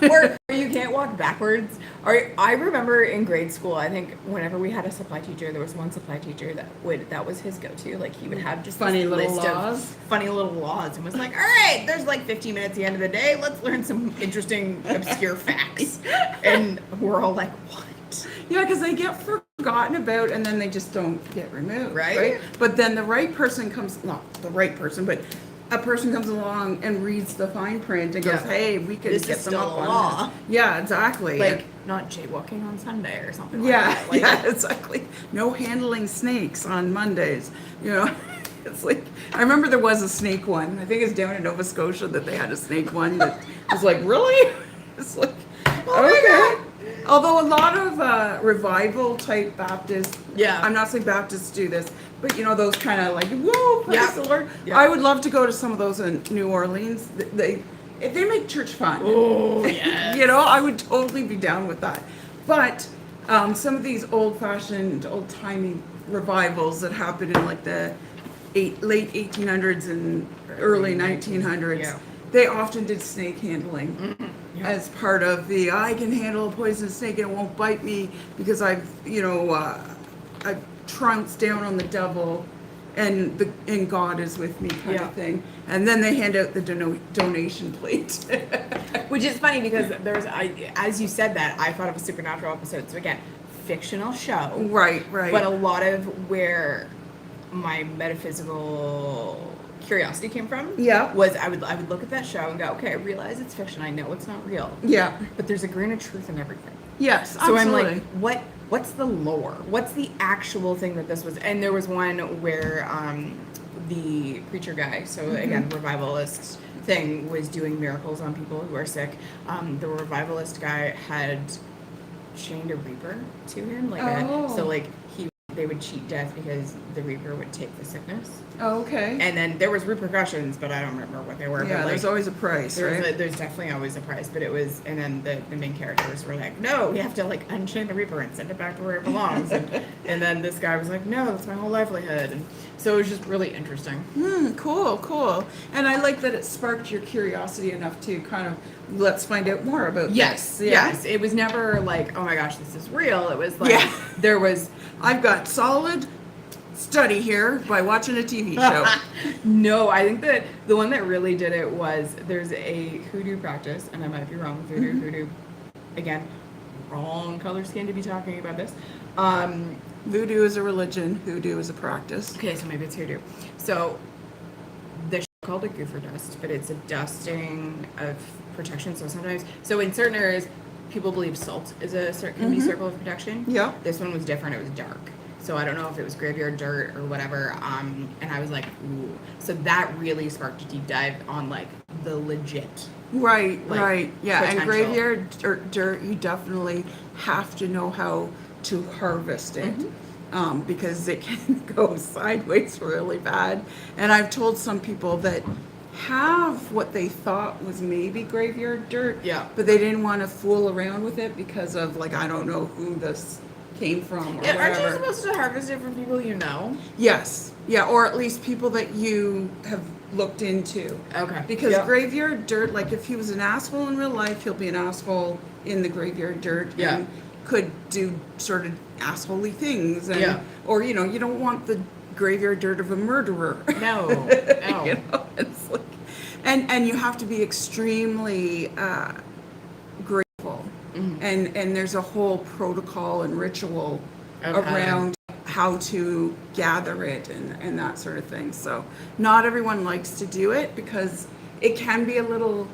Or you can't walk backwards. Or I remember in grade school, I think whenever we had a supply teacher, there was one supply teacher that was his go-to. Like he would have just Funny this little list laws. of funny little laws and was like, all right, there's like 15 minutes at the end of the day. Let's learn some interesting, obscure facts. And we're all like, what? Yeah, because they get forgotten about and then they just don't get removed. Right? But then the right person comes, not the right person, but a person comes along and reads the fine print and goes, Yeah. hey, we can This get is them still up a on law. this. Yeah, exactly. Like not jaywalking on Sunday or something like Yeah, that. Like, yeah, exactly. No handling snakes on Mondays, you know? It's like, I remember there was a snake one. I think it's down in Nova Scotia that they had a snake one that was like, really? It's like, okay. Although a lot of revival type Baptists, Yeah. I'm not saying Baptists do this, but you know, those kind of like, whoa, praise Yeah. the Lord. Yeah. I would love to go to some of those in New Orleans. If they make church fun. Oh, yes. You know, I would totally be down with that. But some of these old-fashioned, old-timey revivals that happened in like the late 1800s and early 1900s, Yeah. they often did snake handling Yeah. as part of the I can handle a poisonous snake and it won't bite me because I've trounced down on the devil and God is with me kind Yeah. of thing. And then they hand out the donation plate. Which is funny because as you said that, I thought of a Supernatural episode. So again, fictional show. Right. But a lot of where my metaphysical curiosity came from Yeah. was I would look at that show and go, okay, I realize it's fiction. I know it's not real. Yeah. But there's a grain of truth in everything. Yes, So absolutely. I'm like, what's the lore? What's the actual thing that this was? And there was one where the preacher guy, so again, revivalist thing, was doing miracles on people who are sick. The revivalist guy had chained a reaper to him, they would cheat death because the reaper would take the sickness. Oh, okay. And then there was repercussions, but I don't remember what they were. Yeah, but there's always a price, right? there's definitely always a price, but it was, and then the main characters were like, no, we have to like unchain the reaper and send it back to where it belongs. And then this guy was like, no, that's my whole livelihood. And so it was just really interesting. Cool. And I like that it sparked your curiosity enough to kind of let's find out more about Yes, this. Yeah. yes. It was never like, oh my gosh, this is real. It was like, Yeah. there was, I've got solid study here by watching a TV show. no, I think that the one that really did it was there's a hoodoo practice, and I might be wrong with hoodoo. Hoodoo, again, wrong color scheme to be talking about this. Voodoo is a religion, hoodoo is a practice. Okay, so maybe it's hoodoo. So the called it goofer dust, but it's a dusting of protection. So sometimes, so in certain areas, people believe salt is can be a circle of protection. Yeah. This one was different. It was dark. So I don't know if it was graveyard dirt or whatever. And I was like, ooh. So that really sparked a deep dive on like the legit. Right, Like, right. Yeah, and potential. graveyard dirt, you definitely have to know how to harvest it. Because it can go sideways really bad. And I've told some people that have what they thought was maybe graveyard dirt, Yeah. but they didn't want to fool around with it because of like, I don't know who this came from or Yeah, aren't you whatever. supposed to harvest it from people you know? Yes, yeah, or at least people that you have looked into. Okay. Because Yeah. graveyard dirt, like if he was an asshole in real life, he'll be an asshole in the graveyard dirt. Yeah. And could do sort of assholey things. And, Yeah. Or, you know, you don't want the graveyard dirt of a murderer. No. No. You know, it's like, and you have to be extremely grateful. And there's a whole protocol and ritual Okay. around how to gather it and that sort of thing. So not everyone likes to do it because it can be a little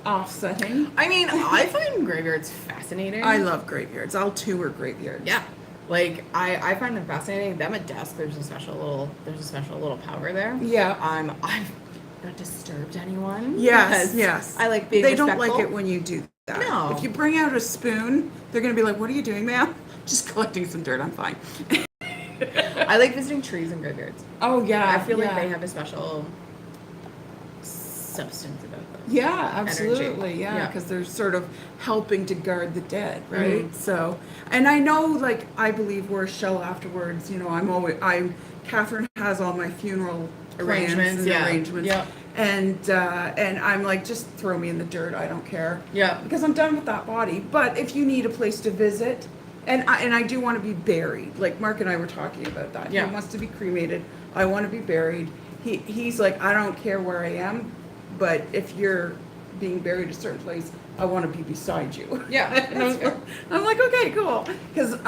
offsetting. I mean, I find graveyards fascinating. I love graveyards. I'll tour graveyards. Yeah. Like I find them fascinating. Them at dusk, there's a special little power there. Yeah. I've not disturbed anyone. Yes, because yes. I like being They don't respectful. like it when you do that. No. If you bring out a spoon, they're going to be like, what are you doing, ma'am? Just collecting some dirt. I'm fine. I like visiting trees and graveyards. Oh, yeah. I feel like yeah. they have a special substance about them. Yeah, absolutely. energy. Yeah, Yeah. because they're sort of helping to guard the dead, right? Mhm. So, and I know, like, I believe we're a shell afterwards. You know, I Catherine has all my funeral plans Arrangements, and yeah. arrangements. Yep. And I'm like, just throw me in the dirt. I don't care. Yeah. Because I'm done with that body. But if you need a place to visit, and I do want to be buried. Like Mark and I were talking about that. Yeah. He wants to be cremated. I want to be buried. He's like, I don't care where I am, but if you're being buried a certain place, I want to be beside you. Yeah, that's fair. I'm like, okay, cool. Because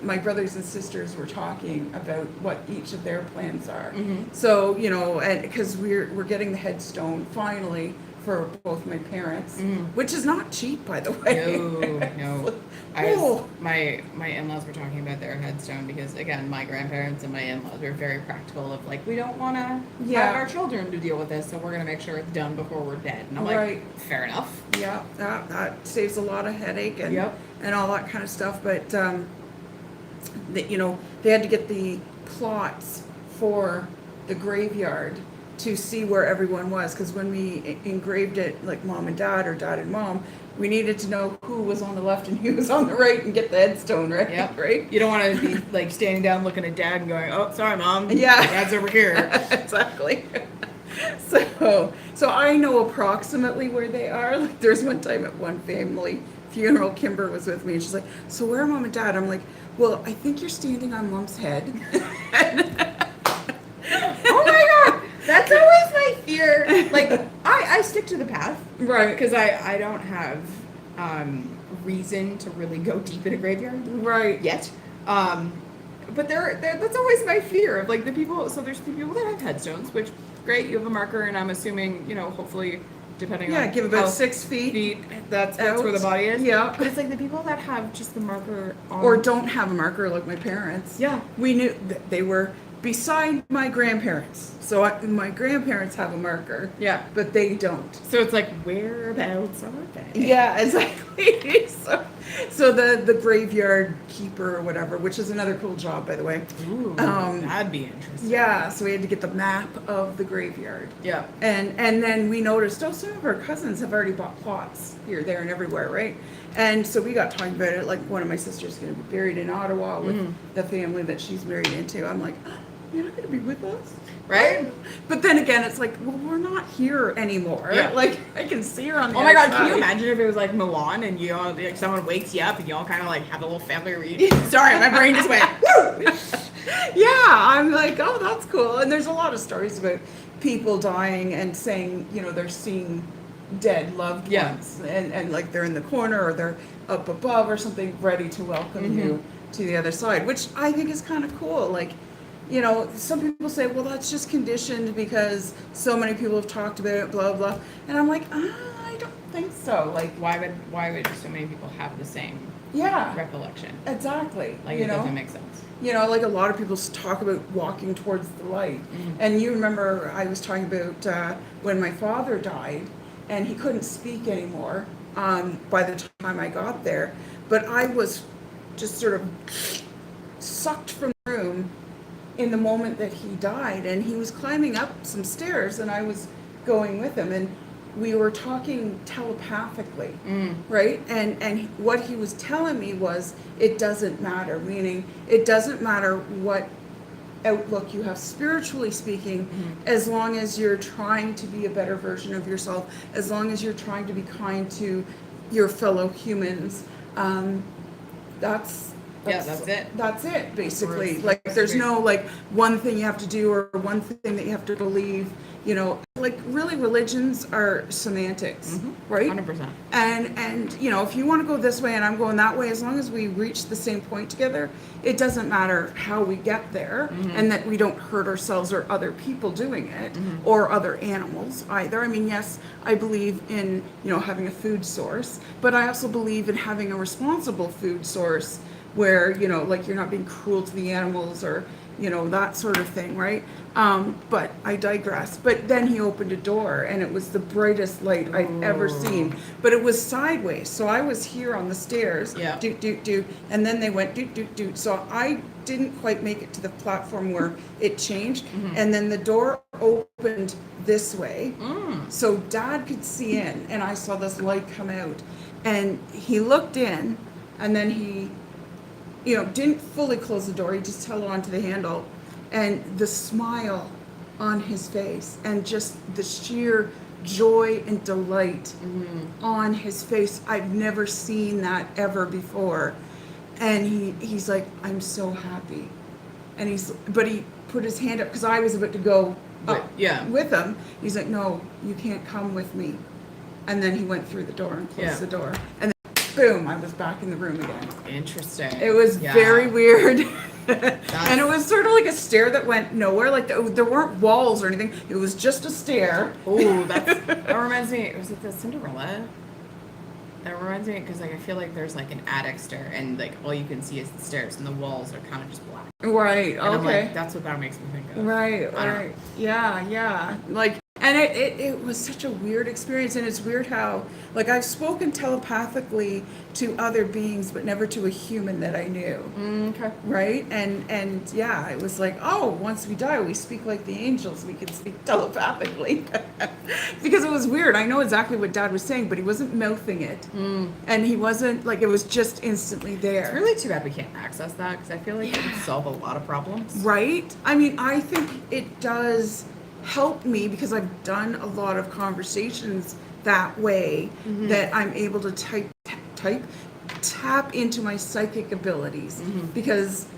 my brothers and sisters were talking about what each of their plans are. Mm-hmm. So, you know, and because we're getting the headstone finally for both my parents, which is not cheap, by the way. No. Oh. My in-laws were talking about their headstone because, again, my grandparents and my in-laws were very practical of like, we don't want to Yeah. have our children to deal with this, so we're going to make sure it's done before we're dead. And I'm like, Right. fair enough. Yeah, that saves a lot of headache and Yep. and all that kind of stuff. But you know, they had to get the plots for the graveyard to see where everyone was, because when we engraved it, like mom and dad or dad and mom, we needed to know who was on the left and who was on the right and get the headstone right. Yep. Right. You don't want to be like standing down looking at dad and going, oh, sorry, mom. Yeah. Dad's over here. Exactly. So I know approximately where they are. Like there's one time at one family funeral, Kimber was with me and she's like, so where are mom and dad? I'm like, well, I think you're standing on mom's head. Oh my god, that's always my fear. Like, I stick to the path. Right. Because I don't have reason to really go deep in a graveyard Right. yet. But that's always my fear of like the people. So there's the people that have headstones, which great, you have a marker, and I'm assuming, you know, hopefully, depending Yeah, on give about how 6 feet. that's where the body is. Yeah. But it's like the people that have just the marker on. Or don't have a marker like my parents. Yeah. We knew that they were beside my grandparents. So my grandparents have a marker. Yeah. But they don't. So it's like, whereabouts are they? Yeah, exactly. So the graveyard keeper or whatever, which is another cool job, by the way. Ooh, Um, that'd be interesting. Yeah, so we had to get the map of the graveyard. Yeah. And then we noticed, oh, some of our cousins have already bought plots here, there, and everywhere, right? And so we got talking about it, like one of my sisters is going to be buried in Ottawa with the family that she's married into. I'm like, oh, you're not going to be with us? Right? But then again, it's like, well, we're not here anymore. Yeah. Like, I can see her on the Oh my god, other can you side. imagine if it was like Milan and you all, like someone wakes you up and you all kind of like have a little family reunion? Sorry, my brain just went, woo! Yeah, I'm like, oh, that's cool. And there's a lot of stories about people dying and saying, you know, they're seeing dead loved Yeah. ones, and like they're in the corner or they're up above or something, ready to welcome you to the other side, which I think is kind of cool. Like, you know, some people say, well, that's just conditioned because so many people have talked about it, blah blah. And I'm like, I don't think so. Like, Why would so many people have the same yeah, recollection? exactly. Like, you it know, doesn't make sense. you know, like a lot of people talk about walking towards the light. And you remember I was talking about when my father died and he couldn't speak anymore by the time I got there. But I was just sort of sucked from the room in the moment that he died. And he was climbing up some stairs and I was going with him. And we were talking telepathically, right? And what he was telling me was, it doesn't matter, meaning it doesn't matter what outlook you have spiritually speaking, as long as you're trying to be a better version of yourself, as long as you're trying to be kind to your fellow humans. That's it. That's it, basically. Words. Like, there's no like one thing you have to do or one thing that you have to believe. You know, like really, religions are semantics, right? 100%. And you know, if you want to go this way and I'm going that way, as long as we reach the same point together, it doesn't matter how we get there, and that we don't hurt ourselves or other people doing it, or other animals either. I mean, yes, I believe in, you know, having a food source, but I also believe in having a responsible food source where, you know, like you're not being cruel to the animals or, you know, that sort of thing, right? But I digress. But then he opened a door and it was the brightest light I'd ever seen. But it was sideways. So I was here on the stairs, Yeah. doot, doot, doot, and then they went doot, doot, doot. So I didn't quite make it to the platform where it changed. And then the door opened this way. So Dad could see in, and I saw this light come out. And he looked in, and then he, you know, didn't fully close the door. He just held on to the handle. and the smile on his face and just the sheer joy and delight on his face. I've never seen that ever before. And he's like, I'm so happy. And but he put his hand up because I was about to go up with him. He's like, no, you can't come with me. And then he went through the door and closed the door. And then boom, I was back in the room again. Interesting. It was very weird. And it was sort of like a stair that went nowhere. Like there weren't walls or anything. It was just a stair. Oh, that reminds me. Was it the Cinderella? That reminds me because like I feel like there's like an attic stair and like all you can see is the stairs and the walls are kind of just black. Right. And I'm Okay. like, that's what that makes me think of. Right. I don't know. Right. Yeah. Like, and it was such a weird experience. And it's weird how, like, I've spoken telepathically to other beings, but never to a human that I knew. Okay. Right. And yeah, it was like, oh, once we die, we speak like the angels. We can speak telepathically. Because it was weird. I know exactly what Dad was saying, but he wasn't mouthing it. And he wasn't, like, it was just instantly there. It's really too bad we can't access that because I feel like it would solve a lot of problems. Right? I mean, I think it does help me because I've done a lot of conversations that way that I'm able to tap into my psychic abilities because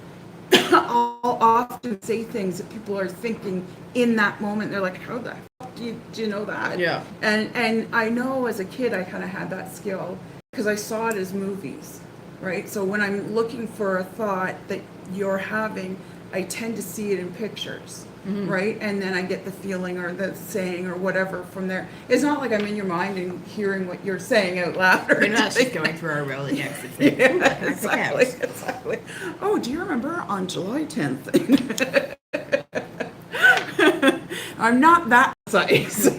I'll often say things that people are thinking in that moment. They're like, how the fuck do you know that? Yeah. And I know as a kid I kind of had that skill because I saw it as movies, right? So when I'm looking for a thought that you're having, I tend to see it in pictures, right? And then I get the feeling or the saying or whatever from there. It's not like I'm in your mind and hearing what you're saying out loud. Or We're not just anything. going through our Rolling X. It's like, Yeah, ooh, I can exactly. Oh, do you remember on July 10th? I'm not that size.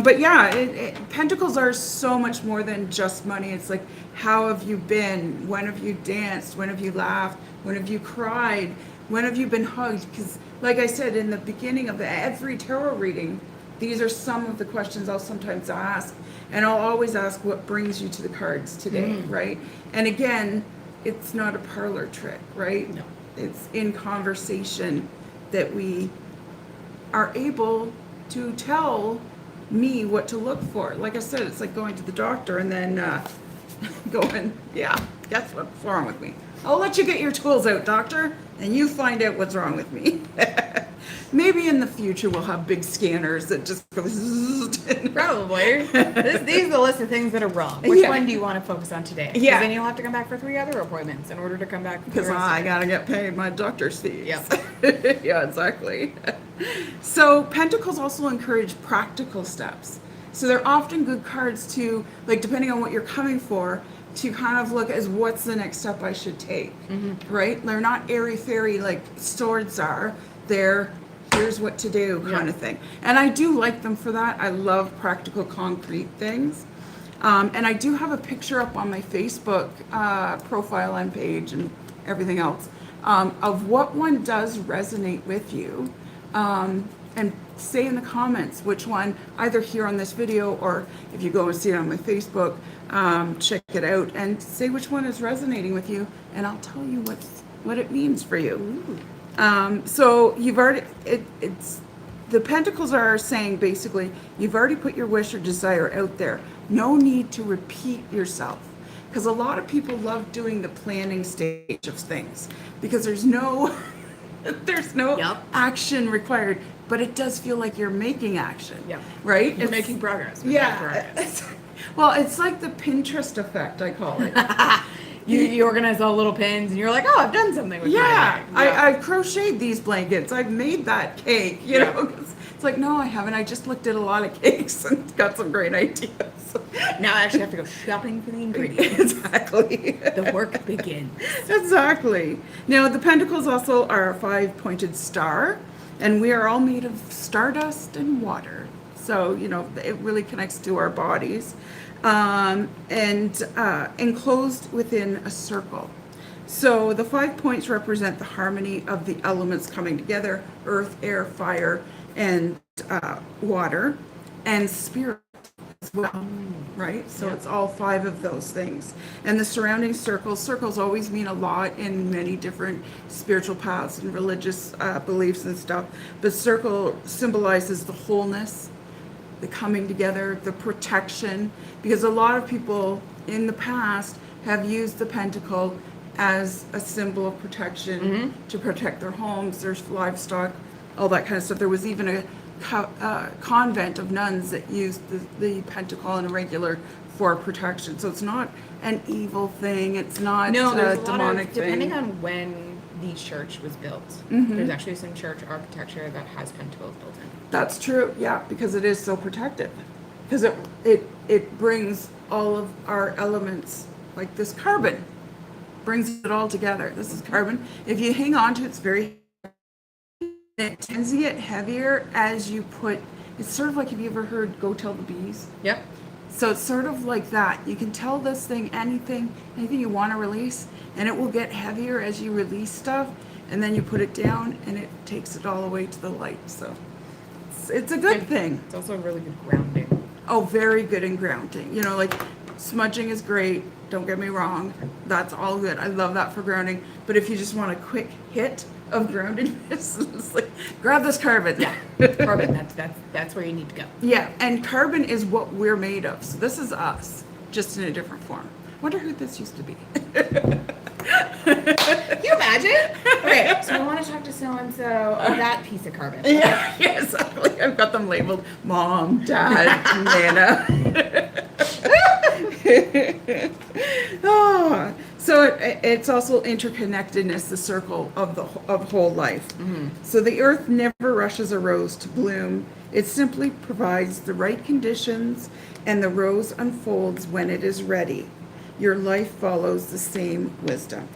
But yeah, pentacles are so much more than just money. It's like, how have you been? When have you danced? When have you laughed? When have you cried? When have you been hugged? Because like I said, in the beginning of every tarot reading, these are some of the questions I'll sometimes ask. And I'll always ask, what brings you to the cards today, right? And again, it's not a parlor trick, right? No. It's in conversation that we are able to tell me what to look for. Like I said, it's like going to the doctor and then going, yeah, guess what's wrong with me? I'll let you get your tools out, doctor, and you find out what's wrong with me. Maybe in the future we'll have big scanners that just go zzz. Probably. These are the list of things that are wrong. Which one do you want to focus on today? 'Cause Yeah. then you'll have to come back for 3 other appointments in order to come back. For the Because rest I of it. gotta get paid my doctor's fees. Yep. Yeah, exactly. So pentacles also encourage practical steps. So they're often good cards to, like, depending on what you're coming for, to kind of look as what's the next step I should take, right? They're not airy-fairy like swords are. They're here's what to do kind of thing. And I do like them for that. I love practical, concrete things. And I do have a picture up on my Facebook profile and page and everything else of what one does resonate with you. And say in the comments which one, either here on this video or if you go and see it on my Facebook, check it out and say which one is resonating with you, and I'll tell you what it means for you. So you've already, it's the pentacles are saying basically you've already put your wish or desire out there. No need to repeat yourself, because a lot of people love doing the planning stage of things because there's no action required, but it does feel like you're making action. Yep. Right? You're making progress. Well, it's like the Pinterest effect, I call it. You organize all the little pins and you're like, oh, I've done something with Yeah, my bag. I've crocheted these blankets. I've made that cake, you know. It's like, no, I haven't. I just looked at a lot of cakes and got some great ideas. Now I actually have to go shopping for the ingredients. Exactly. The work begins. Exactly. Now, the pentacles also are a 5-pointed star, and we are all made of stardust and water. So, you know, it really connects to our bodies. And enclosed within a circle. So the 5 points represent the harmony of the elements coming together: earth, air, fire, and water, and spirit as as well, right? So Yeah. it's all 5 of those things. And the surrounding circles always mean a lot in many different spiritual paths and religious beliefs and stuff. But circle symbolizes the wholeness, the coming together, the protection, because a lot of people in the past have used the pentacle as a symbol of protection to protect their homes, their livestock, all that kind of stuff. There was even a convent of nuns that used the pentacle and a regular for protection. So it's not an evil thing. It's not No, there's a a lot demonic of, thing. depending on when the church was built, Mm-hmm. there's actually some church architecture that has pentacles built in. That's true, yeah, because it is so protective. Because it brings all of our elements, like this carbon, brings it all together. This is carbon. If you hang on to it, it's very, it tends to get heavier as you put, it's sort of like, have you ever heard Go Tell the Bees? Yep. So it's sort of like that. You can tell this thing anything you want to release, and it will get heavier as you release stuff, and then you put it down, and it takes it all the way to the light. So it's a good thing. It's also really good grounding. Oh, very good in grounding. You know, like smudging is great. Don't get me wrong. That's all good. I love that for grounding. But if you just want a quick hit of groundedness, it's like, grab this carbon. Yeah, carbon. That's where you need to go. Yeah, and carbon is what we're made of. So this is us, just in a different form. Wonder who this used to be. Can you imagine? Okay, so I want to talk to so and so of that piece of carbon. Yeah, exactly. I've got them labeled Mom, Dad, Nana. Oh, so it's also interconnectedness, the circle of whole life. So the earth never rushes a rose to bloom. It simply provides the right conditions, and the rose unfolds when it is ready. Your life follows the same wisdom.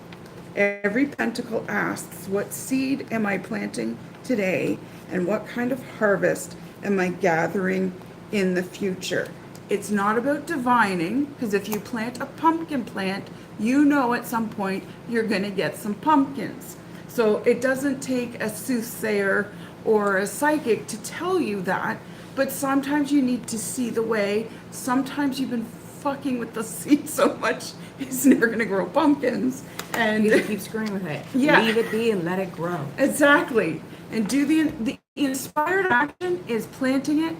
Every pentacle asks, what seed am I planting today, and what kind of harvest am I gathering in the future? It's not about divining, because if you plant a pumpkin plant, you know at some point you're going to get some pumpkins. So it doesn't take a soothsayer or a psychic to tell you that, but sometimes you need to see the way. Sometimes you've been fucking with the seed so much, it's never going to grow pumpkins. And You have to keep screwing with it. Yeah. Leave it be and let it grow. exactly. And do the inspired action is planting it,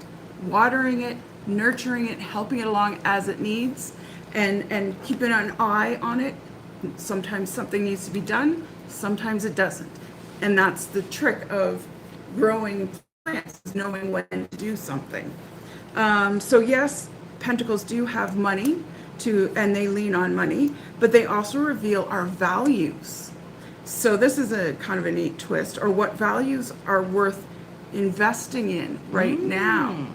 watering it, nurturing it, helping it along as it needs, and keeping an eye on it. Sometimes something needs to be done, sometimes it doesn't. And that's the trick of growing plants, is knowing when to do something. So yes, pentacles do have money and they lean on money, but they also reveal our values. So this is a kind of a neat twist, or what values are worth investing in right now.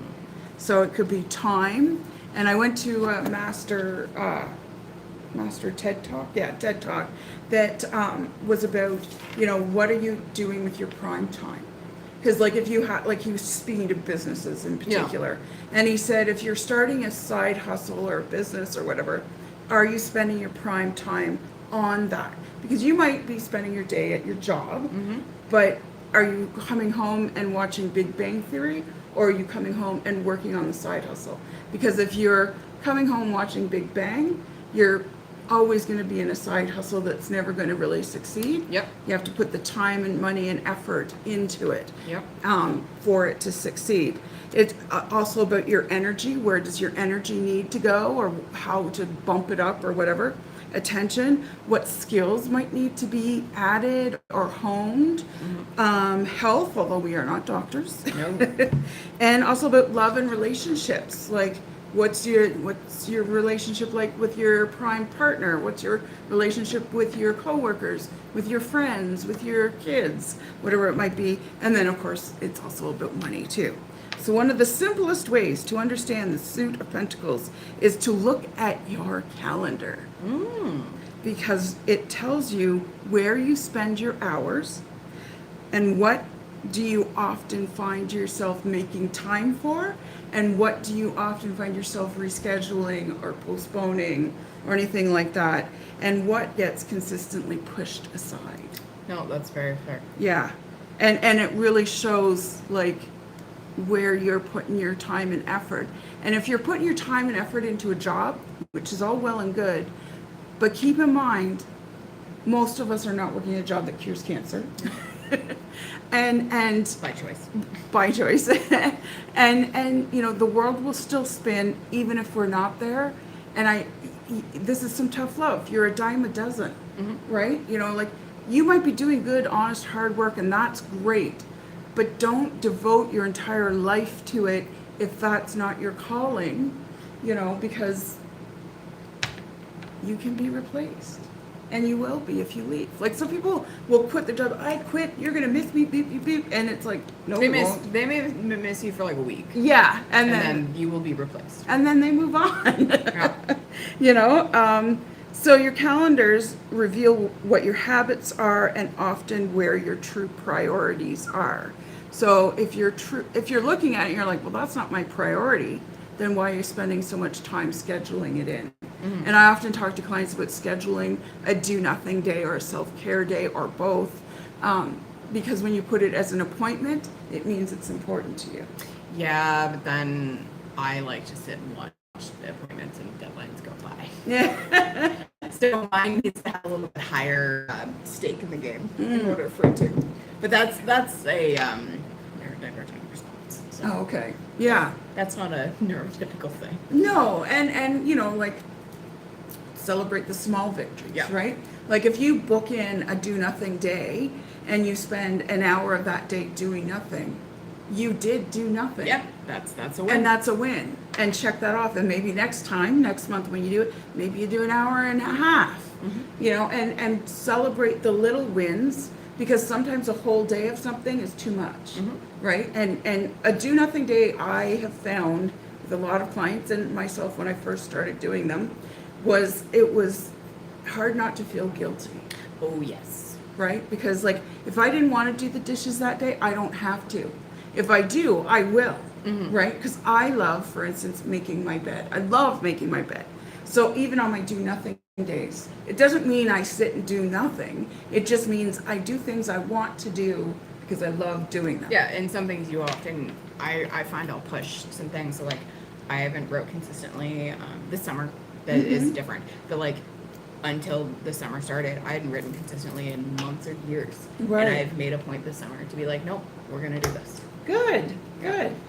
So it could be time. And I went to a Master TED Talk, TED Talk, that was about, what are you doing with your prime time? Because like if you had, like he was speaking to businesses in particular, and he said, if you're starting a side hustle or a business or whatever, are you spending your prime time on that? Because you might be spending your day at your job, but are you coming home and watching Big Bang Theory, or are you coming home and working on the side hustle? Because if you're coming home watching Big Bang, you're always going to be in a side hustle that's never going to really succeed. Yep. You have to put the time and money and effort into it. Yep. For it to succeed. It's also about your energy. Where does your energy need to go, or how to bump it up or whatever? Attention, what skills might need to be added or honed. Health, although we are not doctors. No. And also about love and relationships. Like, what's your relationship like with your prime partner? What's your relationship with your coworkers, with your friends, with your kids, whatever it might be? And then, of course, it's also about money too. So one of the simplest ways to understand the suit of pentacles is to look at your calendar. Because it tells you where you spend your hours and what do you often find yourself making time for, and what do you often find yourself rescheduling or postponing or anything like that, and what gets consistently pushed aside. No, that's very fair. Yeah. And it really shows, like, where you're putting your time and effort. And if you're putting your time and effort into a job, which is all well and good, but keep in mind, most of us are not working a job that cures cancer. and By choice. by choice. and you know, the world will still spin even if we're not there. And this is some tough love. You're a dime a dozen, right? You know, like, you might be doing good, honest, hard work, and that's great, but don't devote your entire life to it if that's not your calling, you know, because you can be replaced. And you will be if you leave. Like, some people will quit their job. I quit. You're gonna miss me. Beep beep beep. And it's like, no, They you won't. may miss you for like a week, Yeah, and then you will be replaced. and then they move on. Yeah. You know, so your calendars reveal what your habits are and often where your true priorities are. So if you're looking at it and you're like, well, that's not my priority, then why are you spending so much time scheduling it in? And I often talk to clients about scheduling a do nothing day or a self-care day or both, because when you put it as an appointment, it means it's important to you. Yeah, but then I like to sit and watch the appointments and deadlines go by. Yeah. So mine needs to have a little bit higher stake in the game in order for it to. But that's a neurodivergent response. So Oh, okay. Yeah. that's not a neurotypical thing. No, and you know, like, celebrate the small victories, Yeah. right? Like, if you book in a do nothing day and you spend an hour of that day doing nothing, you did do nothing. Yep, that's a win. And that's a win. And check that off. And maybe next month when you do it, maybe you do an hour and a half. You know, and celebrate the little wins, because sometimes a whole day of something is too much. Right? And a do nothing day, I have found with a lot of clients and myself when I first started doing them, was hard not to feel guilty. Oh yes. Right? Because, like, if I didn't want to do the dishes that day, I don't have to. If I do, I will. Right? Because I love, for instance, making my bed. I love making my bed. So even on my do nothing days, it doesn't mean I sit and do nothing. It just means I do things I want to do because I love doing them. Yeah, and some things you often, I find I'll push some things. So like, I haven't wrote consistently this summer. That is different. But like, until the summer started, I hadn't written consistently in months or years. Right. And I've made a point this summer to be like, nope, we're gonna do this. Good.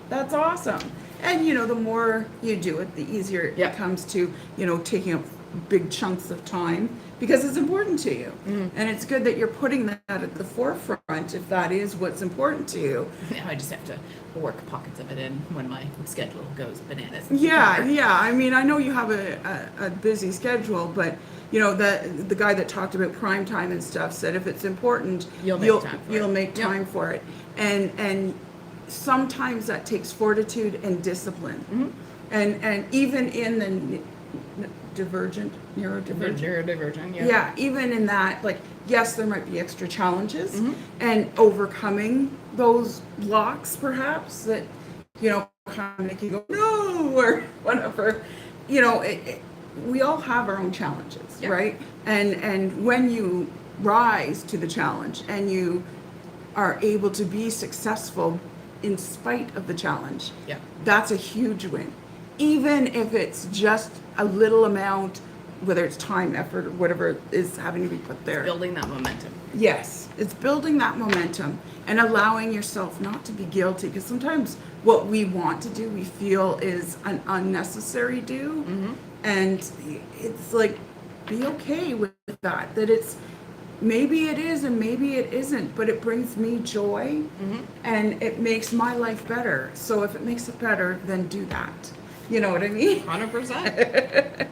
That's awesome. And you know, the more you do it, the easier it Yeah. becomes to, you know, taking up big chunks of time because it's important to you. And it's good that you're putting that at the forefront if that is what's important to you. Now I just have to work pockets of it in when my schedule goes bananas. Yeah. I mean, I know you have a busy schedule, but you know, the guy that talked about prime time and stuff said if it's important, You'll make time for it. You'll make time for it. And sometimes that takes fortitude and discipline. And even in the neurodivergent, Neurodivergent, yeah. yeah, even in that, like, yes, there might be extra challenges and overcoming those blocks perhaps that, you know, kind of make you go, no, or whatever. You know, we all have our own challenges, Yeah. right? And when you rise to the challenge and you are able to be successful in spite of the challenge, Yeah. that's a huge win. Even if it's just a little amount, whether it's time, effort, or whatever is having to be put there. Building that momentum. Yes, it's building that momentum and allowing yourself not to be guilty, because sometimes what we want to do, we feel is an unnecessary do. And it's like, be okay with that it's, maybe it is and maybe it isn't, but it brings me joy and it makes my life better. So if it makes it better, then do that. You know what I mean? 100%.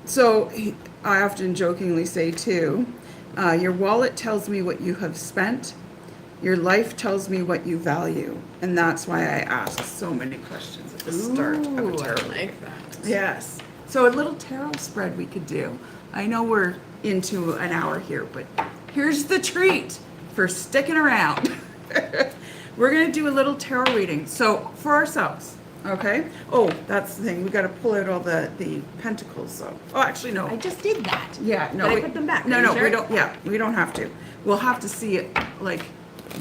So I often jokingly say too, your wallet tells me what you have spent. Your life tells me what you value. And that's why I ask so many questions at the start of a Ooh, I tarot. like that. Yes. So a little tarot spread we could do. I know we're into an hour here, but here's the treat for sticking around. We're going to do a little tarot reading. So for ourselves, okay? Oh, that's the thing. We got to pull out all the pentacles though. Oh, actually, no. I just did that. Yeah, no. Did I we- put them back? No, Are you no, sure? we don't. Yeah, we don't have to. We'll have to see it like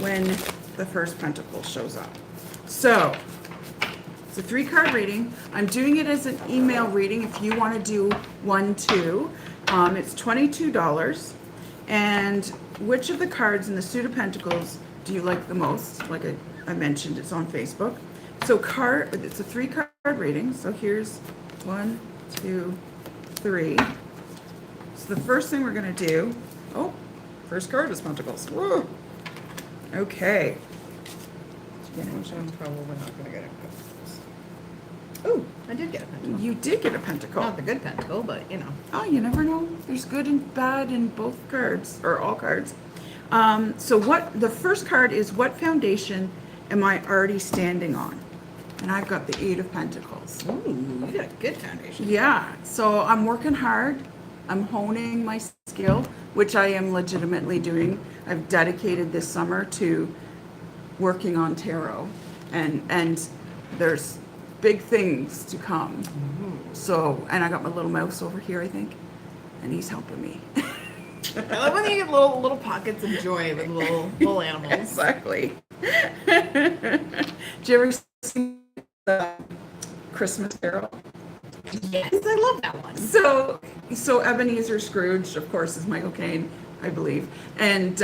when the first pentacle shows up. So, it's a 3-card reading. I'm doing it as an email reading if you want to do one too. It's $22. And which of the cards in the Suit of Pentacles do you like the most? Like I mentioned, it's on Facebook. So it's a 3-card reading. So here's 1, 2, 3. So the first thing we're going to do, first card is Pentacles. Whoa. Okay. Which I'm probably not gonna get it. Oh, I did get a pentacle. You did get a pentacle. Not the good pentacle, but you know. Oh, you never know. There's good and bad in both cards, or all cards. So the first card is, what foundation am I already standing on? And I've got the 8 of Pentacles. Ooh, you got a good foundation. Yeah, so I'm working hard. I'm honing my skill, which I am legitimately doing. I've dedicated this summer to working on tarot, and there's big things to come. So, and I got my little mouse over here, I think, and he's helping me. I love when you get little pockets of joy with little animals. Exactly. Did you ever see the Christmas Carol? Yes, I love that one. So Ebenezer Scrooge, of course, is Michael Caine, I believe, and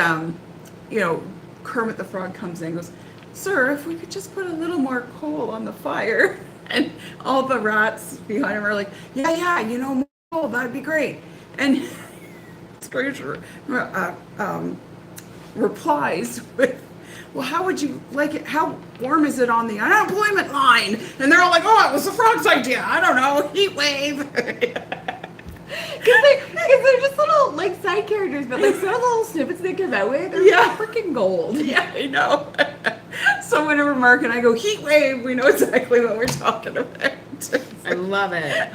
Kermit the Frog comes in and goes, "Sir, if we could just put a little more coal on the fire." And all the rats behind him are like, yeah, coal, that'd be great. And Scrooge replies with, "Well, how would you like it? How warm is it on the unemployment line?" And they're all like, "Oh, it was the frog's idea. I don't know, heat wave." Because they're just little side characters, but some of the little snippets they come out with are freaking gold. Yeah, I know. So whenever Mark and I go heat wave, we know exactly what we're talking about. I love it.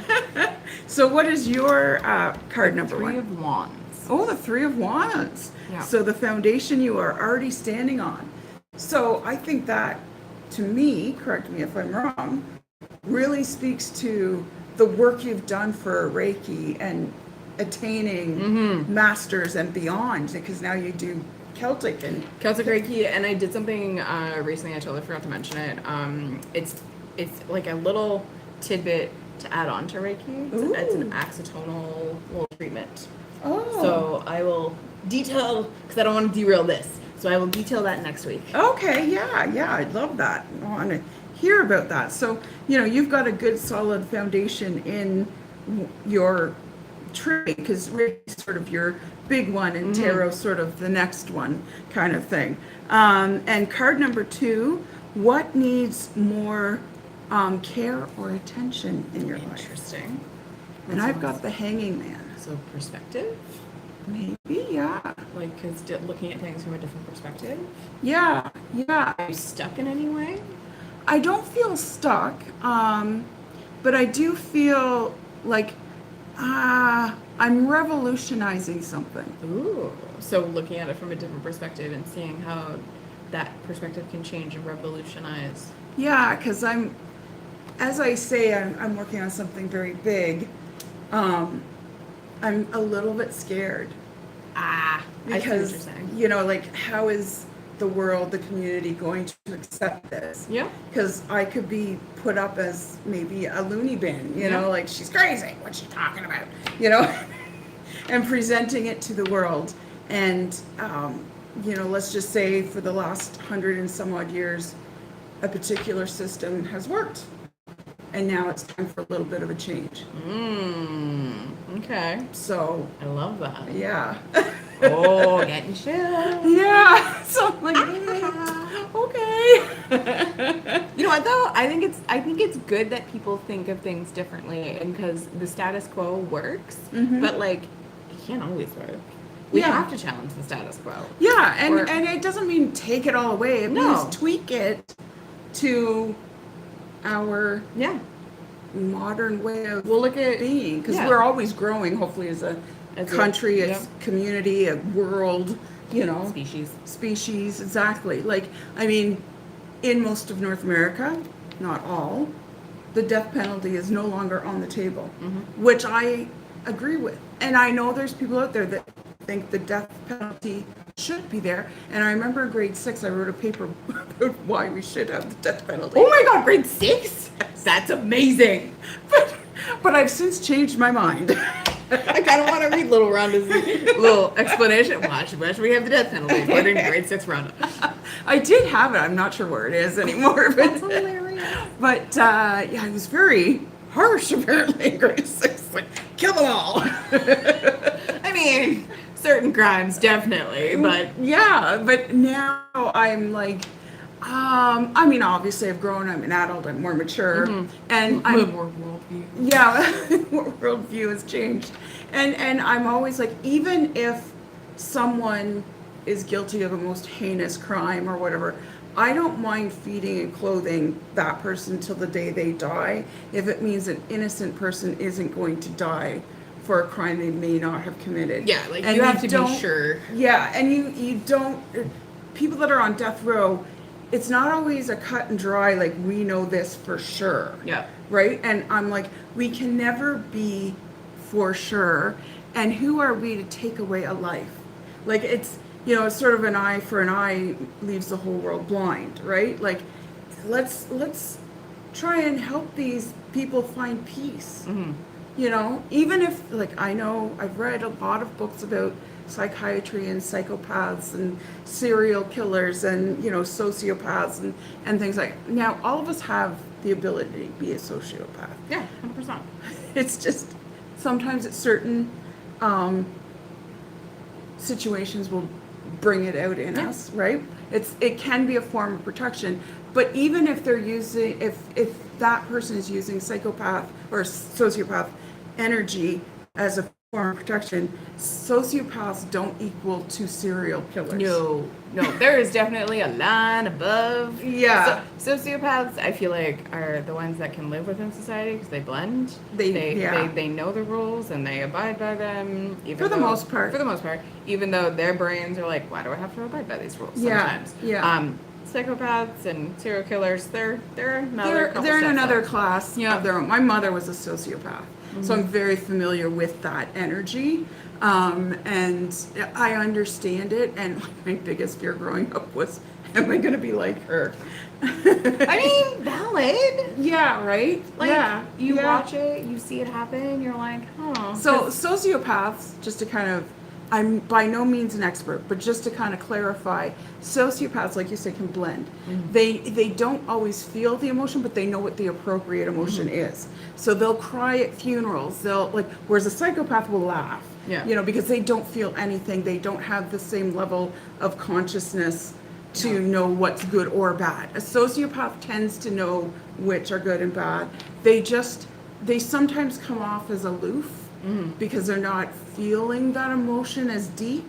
So what is your card number 3 1? of Wands. Oh, the 3 of Wands. Yeah. So the foundation you are already standing on. So I think that, to me, correct me if I'm wrong, really speaks to the work you've done for Reiki and attaining masters and beyond, because now you do Celtic Reiki, and I did something recently. I totally forgot to mention it. It's like a little tidbit to add on to Reiki. It's an accitonal little treatment. Oh. So I will detail, because I don't want to derail this. So I will detail that next week. Okay, yeah, I'd love that. I want to hear about that. So, you've got a good solid foundation in your tree, because Reiki's sort of your big one and tarot sort of the next one kind of thing. And card number 2, what needs more care or attention in your life? Interesting. And I've got the Hanging Man. So perspective? Maybe, yeah. Because looking at things from a different perspective? Yeah. Are you stuck in any way? I don't feel stuck, but I do feel like I'm revolutionizing something. Ooh. So looking at it from a different perspective and seeing how that perspective can change and revolutionize. Yeah, because I'm working on something very big. I'm a little bit scared. I see what you're Because, saying. how is the world, the community going to accept this? Yeah. Because I could be put up as maybe a loony bin, like, she's crazy, what's she talking about? And presenting it to the world. And, let's just say for the last 100 and some odd years, a particular system has worked. And now it's time for a little bit of a change. Okay. So, I love that. yeah. Oh, getting chill. Yeah. So I'm like, okay. You know what though? I think it's good that people think of things differently, and because the status quo works, but it can't always work. We Yeah. have to challenge the status quo. Yeah, Or- and it doesn't mean take it all away. It No. means tweak it to our Yeah. modern way of We'll look at being, because yeah. we're always growing, hopefully, as a country, a community, a world, species. exactly. In most of North America, not all, the death penalty is no longer on the table, which I agree with. And I know there's people out there that think the death penalty should be there. And I remember in grade 6, I wrote a paper about why we should have the death penalty. Oh my God, grade 6? That's amazing. But I've since changed my mind. I kind of want to read little Rhonda's little explanation. Watch we have the death penalty. Put in grade 6 Rhonda. I did have it. I'm not sure where it is anymore. That's But, hilarious. yeah, it was very harsh apparently in grade 6. Like, kill them all. I mean, certain crimes definitely, but Yeah, but now I'm like, I mean, obviously I've grown, I'm an adult, I'm more mature, and I'm, more worldview. yeah, worldview has changed. And I'm always like, even if someone is guilty of a most heinous crime or whatever, I don't mind feeding and clothing that person till the day they die, if it means an innocent person isn't going to die for a crime they may not have committed. Yeah, like And you have to don't- be sure. Yeah, and you don't, people that are on death row, it's not always a cut and dry, like, we know this for sure. Yeah. Right? And I'm like, we can never be for sure. And who are we to take away a life? Like, it's, it's sort of an eye for an eye leaves the whole world blind, right? Like, let's try and help these people find peace. Even if, like, I know I've read a lot of books about psychiatry and psychopaths and serial killers and, sociopaths and things like, now all of us have the ability to be a sociopath. Yeah, 100%. It's just, sometimes it's certain situations will bring it out in us, right? It can be a form of protection, but even if they're using, if that person is using psychopath or sociopath energy as a form of protection, sociopaths don't equal to serial killers. No, there is definitely a line above. Yeah. Sociopaths, I feel like, are the ones that can live within society because they blend. Yeah. They know the rules and they abide by them. Even For the most part. For the most part, even though their brains are like, why do I have to abide by these rules? Yeah, Sometimes. yeah. Psychopaths and serial killers, they're another. couple They're in steps another up. class Yeah. of their own. My mother was a sociopath, so I'm very familiar with that energy, and I understand it. And my biggest fear growing up was, am I going to be like her? I mean, valid. Yeah, right. Like, yeah, you yeah. watch it, you see it happen, you're like, oh. So sociopaths, just to kind of, I'm by no means an expert, but just to kind of clarify, sociopaths, like you said, can blend. They don't always feel the emotion, but they know what the appropriate emotion is. So they'll cry at funerals. They'll whereas a psychopath will laugh. Yeah. Because they don't feel anything. They don't have the same level of consciousness to know what's good or bad. A sociopath tends to know which are good and bad. They sometimes come off as aloof. Because they're not feeling that emotion as deep.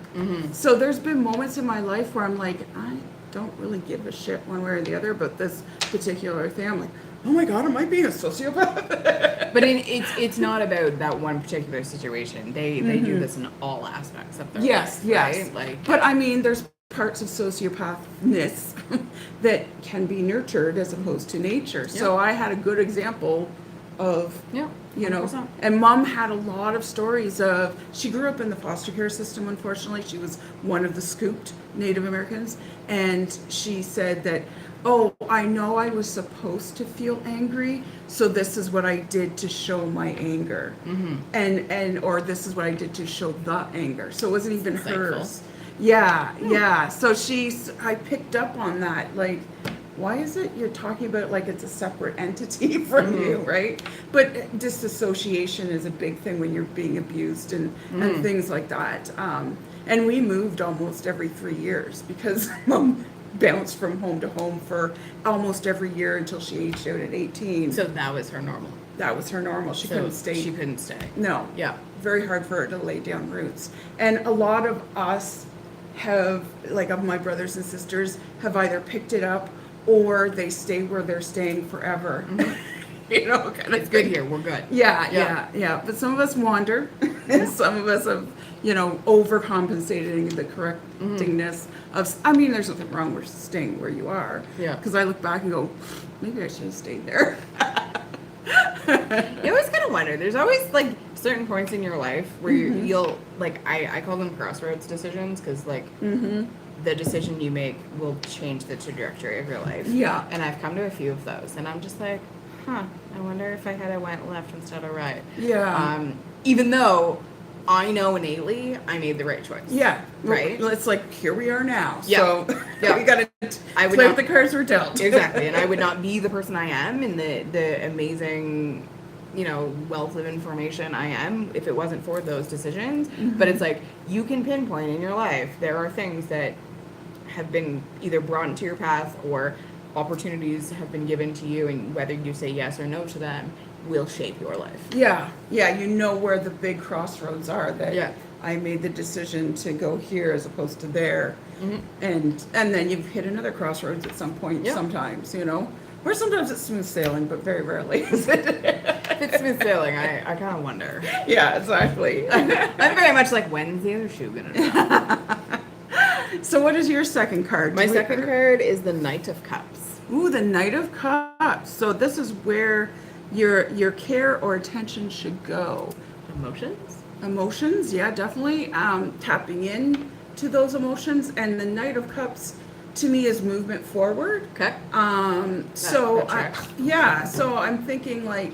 So there's been moments in my life where I'm like, I don't really give a shit one way or the other about this particular thing. I'm like, oh my God, am I being a sociopath? But it's not about that one particular situation. They do this in all aspects of their Yes, life, yes. right? Like, But I mean, there's parts of sociopathness that can be nurtured as opposed to nature. So I had a good example of, yeah, 100%. and Mom had a lot of stories of, she grew up in the foster care system, unfortunately. She was one of the scooped Native Americans. And she said that, oh, I know I was supposed to feel angry, so this is what I did to show my anger. And or this is what I did to show the anger. So it wasn't even Insightful. hers. Yeah. So I picked up on that, like, why is it you're talking about it like it's a separate entity from you, right? But disassociation is a big thing when you're being abused and things like that. And we moved almost every 3 years because Mom bounced from home to home for almost every year until she aged out at 18. So that was her normal. That was her normal. She So couldn't stay. She couldn't stay. No. Yeah. Very hard for her to lay down roots. And a lot of us have, like, of my brothers and sisters, have either picked it up or they stay where they're staying forever. Kind of It's good here. We're good. Yeah. But some of us wander, and some of us have, overcompensating the correctingness of. I mean, there's nothing wrong with staying where you are. Yeah. Because I look back and go, maybe I should have stayed there. You always kind of wonder. There's always, like, certain points in your life where you'll like I call them crossroads decisions because like the decision you make will change the trajectory of your life. Yeah. And I've come to a few of those, and I'm just like, I wonder if I had went left instead of right. Yeah. Even though I know innately I made the right choice. Yeah. Right? It's like, here we are now. Yeah. So Yeah. we got to I would play not- with the cards we're dealt. Exactly. And I would not be the person I am and the amazing, wealth of information I am if it wasn't for those decisions. But it's like you can pinpoint in your life there are things that have been either brought into your path or opportunities have been given to you, and whether you say yes or no to them will shape your life. Yeah. Yeah. You know where the big crossroads are that Yeah. I made the decision to go here as opposed to there. And then you've hit another crossroads at some point Yeah. sometimes, or sometimes it's smooth sailing, but very rarely is it. If it's smooth sailing, I kind of wonder. Yeah, exactly. I'm very much like, when's the other shoe gonna drop? So what is your second card? My second card is the Knight of Cups. Ooh, the Knight of Cups. So this is where your care or attention should go. Emotions? Emotions, yeah, definitely. Tapping in to those emotions, and the Knight of Cups to me is movement forward. Okay. So that tracks. so I'm thinking like,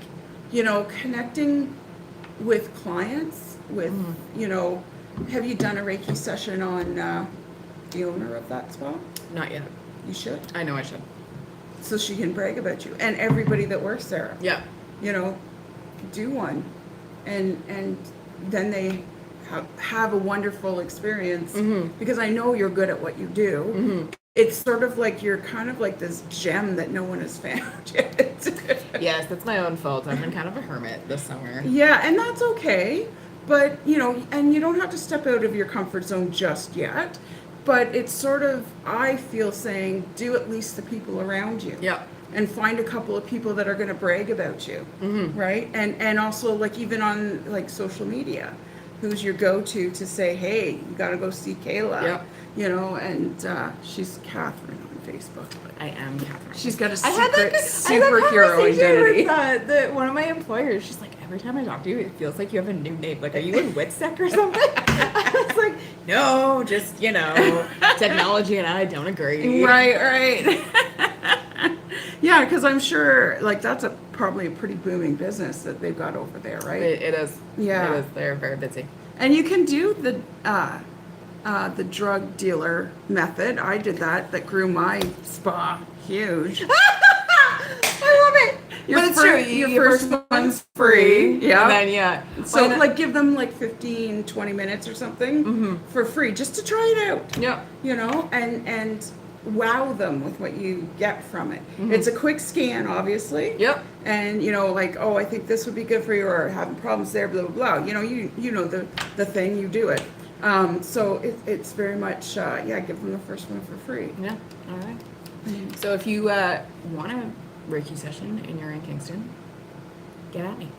connecting with clients with, have you done a Reiki session on the owner of that spa? Not yet. You should. I know I should. So she can brag about you and everybody that works there. Yeah. Do one, and then they have a wonderful experience because I know you're good at what you do. It's sort of like you're kind of like this gem that no one has found yet. Yes, that's my own fault. I've been kind of a hermit this summer. Yeah, and that's okay. But, and you don't have to step out of your comfort zone just yet. But it's sort of, I feel, saying, do at least the people around you. Yeah. And find a couple of people that are going to brag about you. Right? And also, like, even on, like, social media, who's your go-to to say, hey, you got to go see Kayla. Yep. And she's Catherine on Facebook. I am Catherine. She's got a I had secret that superhero conversation identity. with one of my employers. She's like, every time I talk to you, it feels like you have a new name. Like, are you in WITSEC or something? I was like, no, just, technology and I don't agree. Right. Yeah, because I'm sure, like, that's probably a pretty booming business that they've got over there, right? It is. Yeah. It is. They're very busy. And you can do the drug dealer method. I did that. That grew my spa huge. I love it. Your But it's fir- true. your Your first first one's free. Yeah. And then, yeah. So, Why like, give them like 15, 20 minutes or something for free just to try it out. Yeah. And wow them with what you get from it. It's a quick scan, obviously. Yep. And, like, oh, I think this would be good for you, or having problems there, blah, blah, blah. You know the thing, you do it. So it's very much, give them the first one for free. Yeah. All right. So if you want a Reiki session and you're in Kingston, get at me.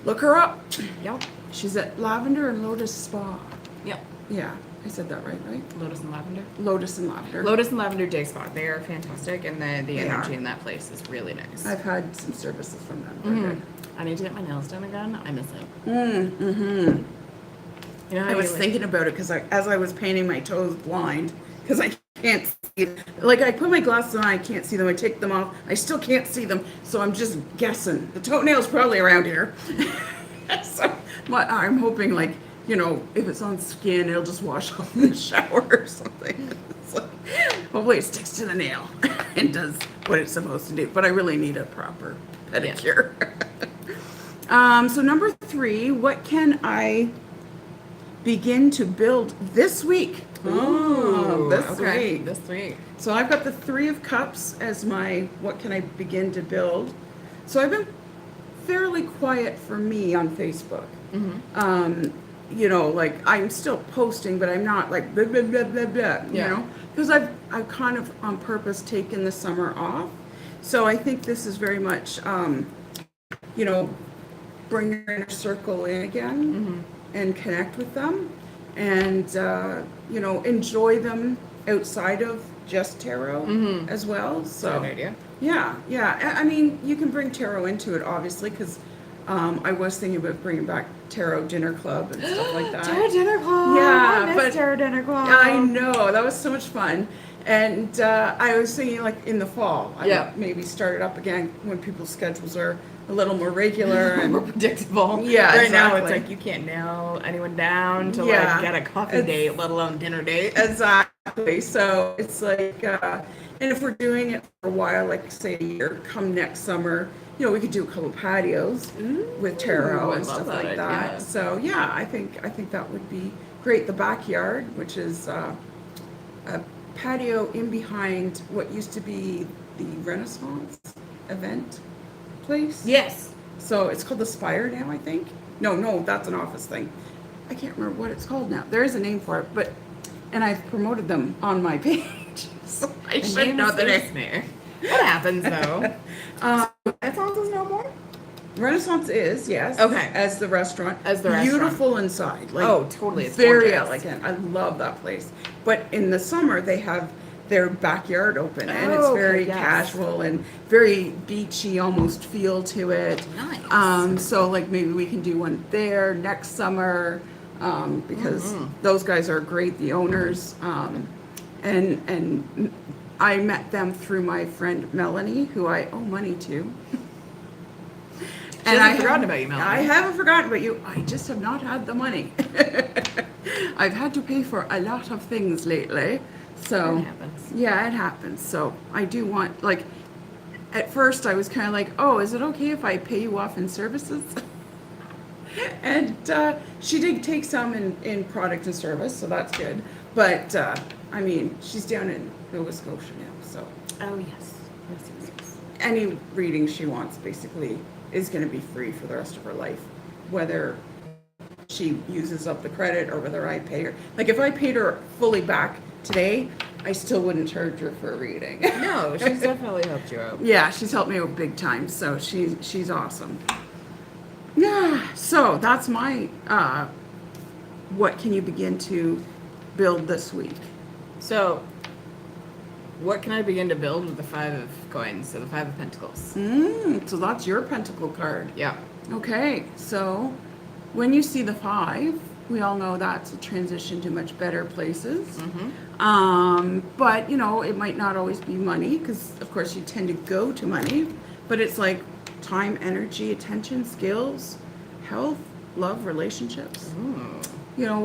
Look her up. Yep. She's at Lavender and Lotus Spa. Yep. Yeah, I said that right? Lotus and Lavender. Lotus and Lavender. Lotus and Lavender Day Spa. They are fantastic, and the They energy are. in that place is really nice. I've had some services from them. They're good. I need to get my nails done again. I miss it. Mm-hmm. You know how I was you, thinking about it because as I was painting my toes blind, because I can't see it. Like, I put my glasses on, I can't see them. I take them off, I still can't see them. So I'm just guessing. The toenail's probably around here. So I'm hoping, like, if it's on skin, it'll just wash off in the shower or something. So hopefully it sticks to the nail and does what it's supposed to do. But I really need a proper pedicure. So number 3, what can I begin to build this week? This week. This week. So I've got the 3 of Cups as my what can I begin to build. So I've been fairly quiet for me on Facebook. Like, I'm still posting, but I'm not like blah, blah, blah, blah, blah, because I've kind of on purpose taken the summer off. So I think this is very much, bring your inner circle in again and connect with them and, enjoy them outside of just tarot as well. So Good idea. yeah. I mean, you can bring tarot into it, obviously, because I was thinking about bringing back Tarot Dinner Club and stuff like that. Tarot Dinner Club. Yeah, I but- miss Tarot Dinner Club. I know, that was so much fun. And I was thinking like in the fall, I Yeah. would maybe start it up again when people's schedules are a little more regular More and predictable. Yeah, Right now, it's exactly. like you can't nail anyone down to Yeah. like get a coffee It's- date, let alone dinner date. exactly. So it's like, and if we're doing it for a while, like say a year, come next summer, you know, we could do a couple patios with tarot I and love stuff that like that. idea. So yeah, I think that would be great. The backyard, which is a patio in behind what used to be the Renaissance event place. Yes. So it's called the Spire now, I think. No, that's an office thing. I can't remember what it's called now. There is a name for it, and I've promoted them on my page. So I The should name know the escapes name. me. What happens though? Um, Renaissance is no more? Renaissance is, yes. Okay. As the restaurant. As the restaurant. Beautiful inside. Like, Oh, totally. It's very gorgeous. elegant. I love that place. But in the summer, they have their backyard open, and it's Oh, okay, very yes. casual and very beachy almost feel to it. Nice. So like maybe we can do one there next summer, because Mm-hmm. those guys are great, the owners. And I met them through my friend Melanie, who I owe money to. hasn't forgotten about you, Melanie. I haven't forgotten about you. I just have not had the money. I've had to pay for a lot of things lately. So It happens. yeah, it happens. So I do want, like, at first I was kind of like, oh, is it okay if I pay you off in services? And she did take some in product and service, so that's good. But I mean, she's down in Nova Scotia now, so Oh yes. Yes. any reading she wants basically is going to be free for the rest of her life, whether she uses up the credit or whether I pay her. Like if I paid her fully back today, I still wouldn't charge her for a reading. No, she's definitely helped you out. Yeah, she's helped me out big time, so she's awesome. Yeah, so that's my what can you begin to build this week? So, what can I begin to build with the 5 of coins? So the 5 of pentacles. So that's your pentacle card. Yeah. Okay, so when you see the 5, we all know that's a transition to much better places. But you know, it might not always be money, because of course you tend to go to money, but it's like time, energy, attention, skills, health, love, relationships. You know,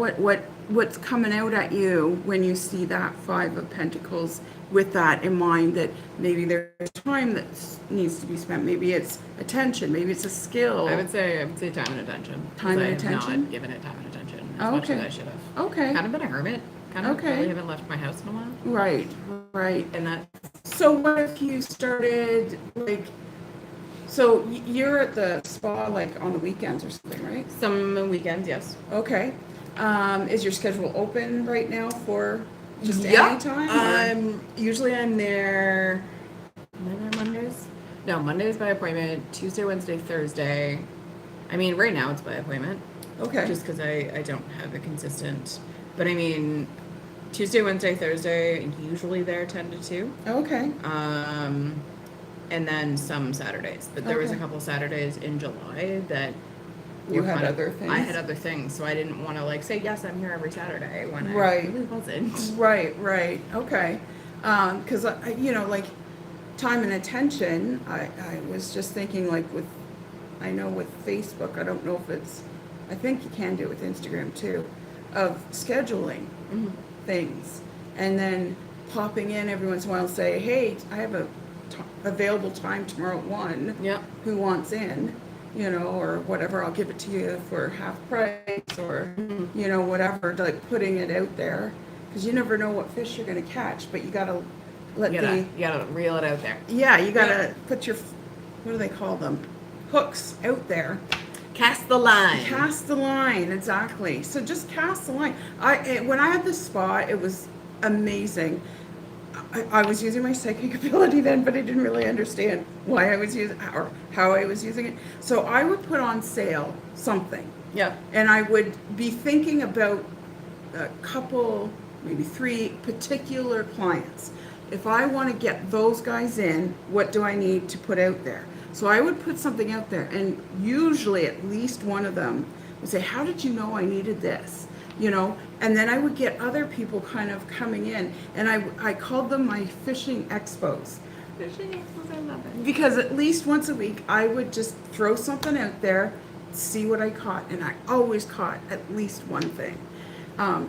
what's coming out at you when you see that 5 of pentacles, with that in mind, that maybe there's time that needs to be spent, maybe it's attention, maybe it's a skill. I would say time and attention. 'cause Time and I have attention? not given it time and attention as Oh, much as okay. I should have. Okay. Kind of been a hermit. Kind of Okay. really haven't left my house in a while. Right. And that So what if you started, like, so you're at the spa like on the weekends or something, right? some weekends, yes. Okay. Is your schedule open right now for just Yeah. any time? Usually I'm there. Am I there Mondays? No, Mondays by appointment. Tuesday, Wednesday, Thursday. I mean, right now it's by appointment. Okay. Just because I don't have a consistent. But I mean, Tuesday, Wednesday, Thursday, usually there 10 to 2. Okay. And then some Saturdays. But there was a Okay. couple Saturdays in July that You were had kind of- other things? I had other things, so I didn't want to like say yes, I'm here every Saturday when Right. I really wasn't. Right. Okay. Because you know, like time and attention. I was just thinking, like I know with Facebook, I don't know if it's. I think you can do it with Instagram too, of scheduling things, and then popping in every once in a while and say, hey, I have a available time tomorrow at 1. Yep. Who wants in? You know, or whatever, I'll give it to you for half price, or you know, whatever, like putting it out there, because you never know what fish you're going to catch, but you got to let You gotta reel it out there. you got to put your, what do they call them, hooks out there. Cast the line. Cast the line, exactly. So just cast the line. When I had the spa, it was amazing. I was using my psychic ability then, but I didn't really understand why I was using or how I was using it. So I would put on sale something, Yeah. and I would be thinking about a couple, maybe 3 particular clients. If I want to get those guys in, what do I need to put out there? So I would put something out there, and usually at least one of them would say, how did you know I needed this? You know, and then I would get other people kind of coming in, and I called them my fishing expos. Fishing expos, I love it. Because at least once a week, I would just throw something out there, see what I caught, and I always caught at least one thing.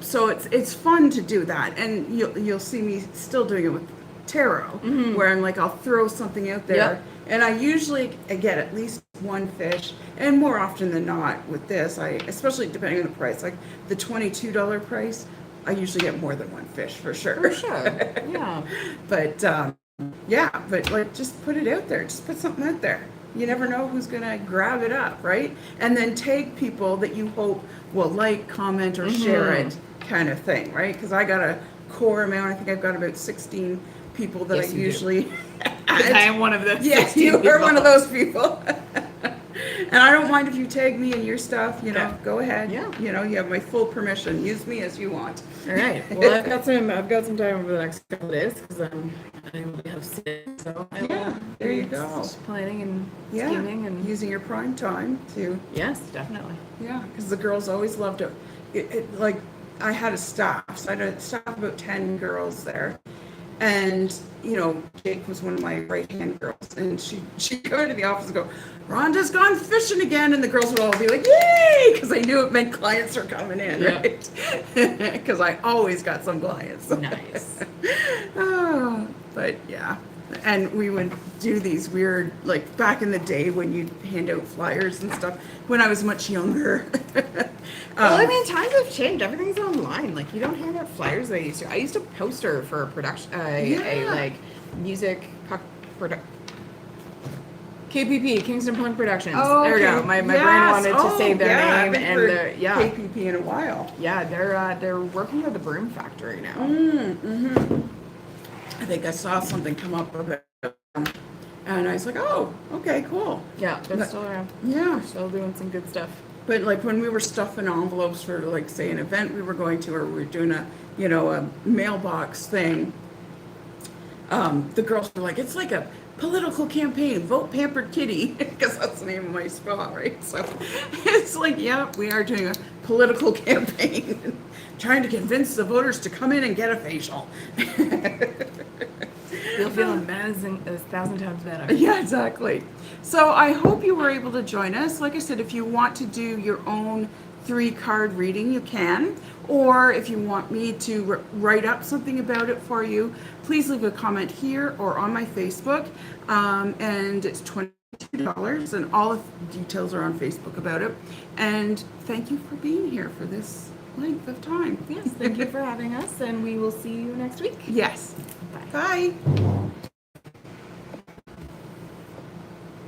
So it's fun to do that, and you'll see me still doing it with tarot, where I'm like, I'll throw something out there, Yep. and I usually get at least one fish, and more often than not with this, especially depending on the price, like the $22 price, I usually get more than one fish for sure. For sure, yeah. But yeah, but like just put it out there. Just put something out there. You never know who's gonna grab it up, right? And then tag people that you hope will like, comment, or share it, kind of thing, right? Because I got a core amount. I think I've got about 16 people that Yes, I you do. usually. Because I am one of those. Yes, 16 you are people. one of those people. And I don't mind if you tag me in your stuff. You know, Okay. go ahead. Yeah. You know, you have my full permission. Use me as you want. All right. Well, I've got some time over the next couple of days because I will have sick. So I Yeah, will there you be go. planning and Yeah, scheming and using your prime time to. yes, definitely. Yeah, because the girls always loved it. Like, I had a staff, so I had a staff of about 10 girls there. And, you know, Jake was one of my right-hand girls. And she'd go into the office and go, Rhonda's gone fishing again. And the girls would all be like, yay! Because I knew it meant clients were coming in, Yeah. right? Because I always got some clients. Nice. Oh, but yeah. And we would do these weird, like back in the day when you'd hand out flyers and stuff, when I was much younger. Well, I mean, times have changed. Everything's online. Like, you don't hand out flyers like I used to. I used to poster for a production, a Yeah. like music KPP, Kingston Punk Productions. Oh, there we go. okay. My brain Yes. wanted to Oh, say their yeah, I name haven't and heard the yeah. KPP in a while. Yeah, they're working with the Broom Factory now. I think I saw something come up about them, and I was like, oh, okay, cool. Yeah, they're But- still around. Yeah, They're still doing some good stuff. but like when we were stuffing envelopes for like say an event we were going to, or we were doing a mailbox thing, the girls were like, it's like a political campaign, vote Pampered Kitty, because that's the name of my spa, right? So it's like, yeah, we are doing a political campaign, trying to convince the voters to come in and get a facial. You'll feel a thousand times better. Yeah, exactly. So I hope you were able to join us. Like I said, if you want to do your own 3-card reading, you can. Or if you want me to write up something about it for you, please leave a comment here or on my Facebook. And it's $22, and all the details are on Facebook about it. And thank you for being here for this length of time. Yes, thank you for having us, and we will see you next week. Yes. Bye. Bye.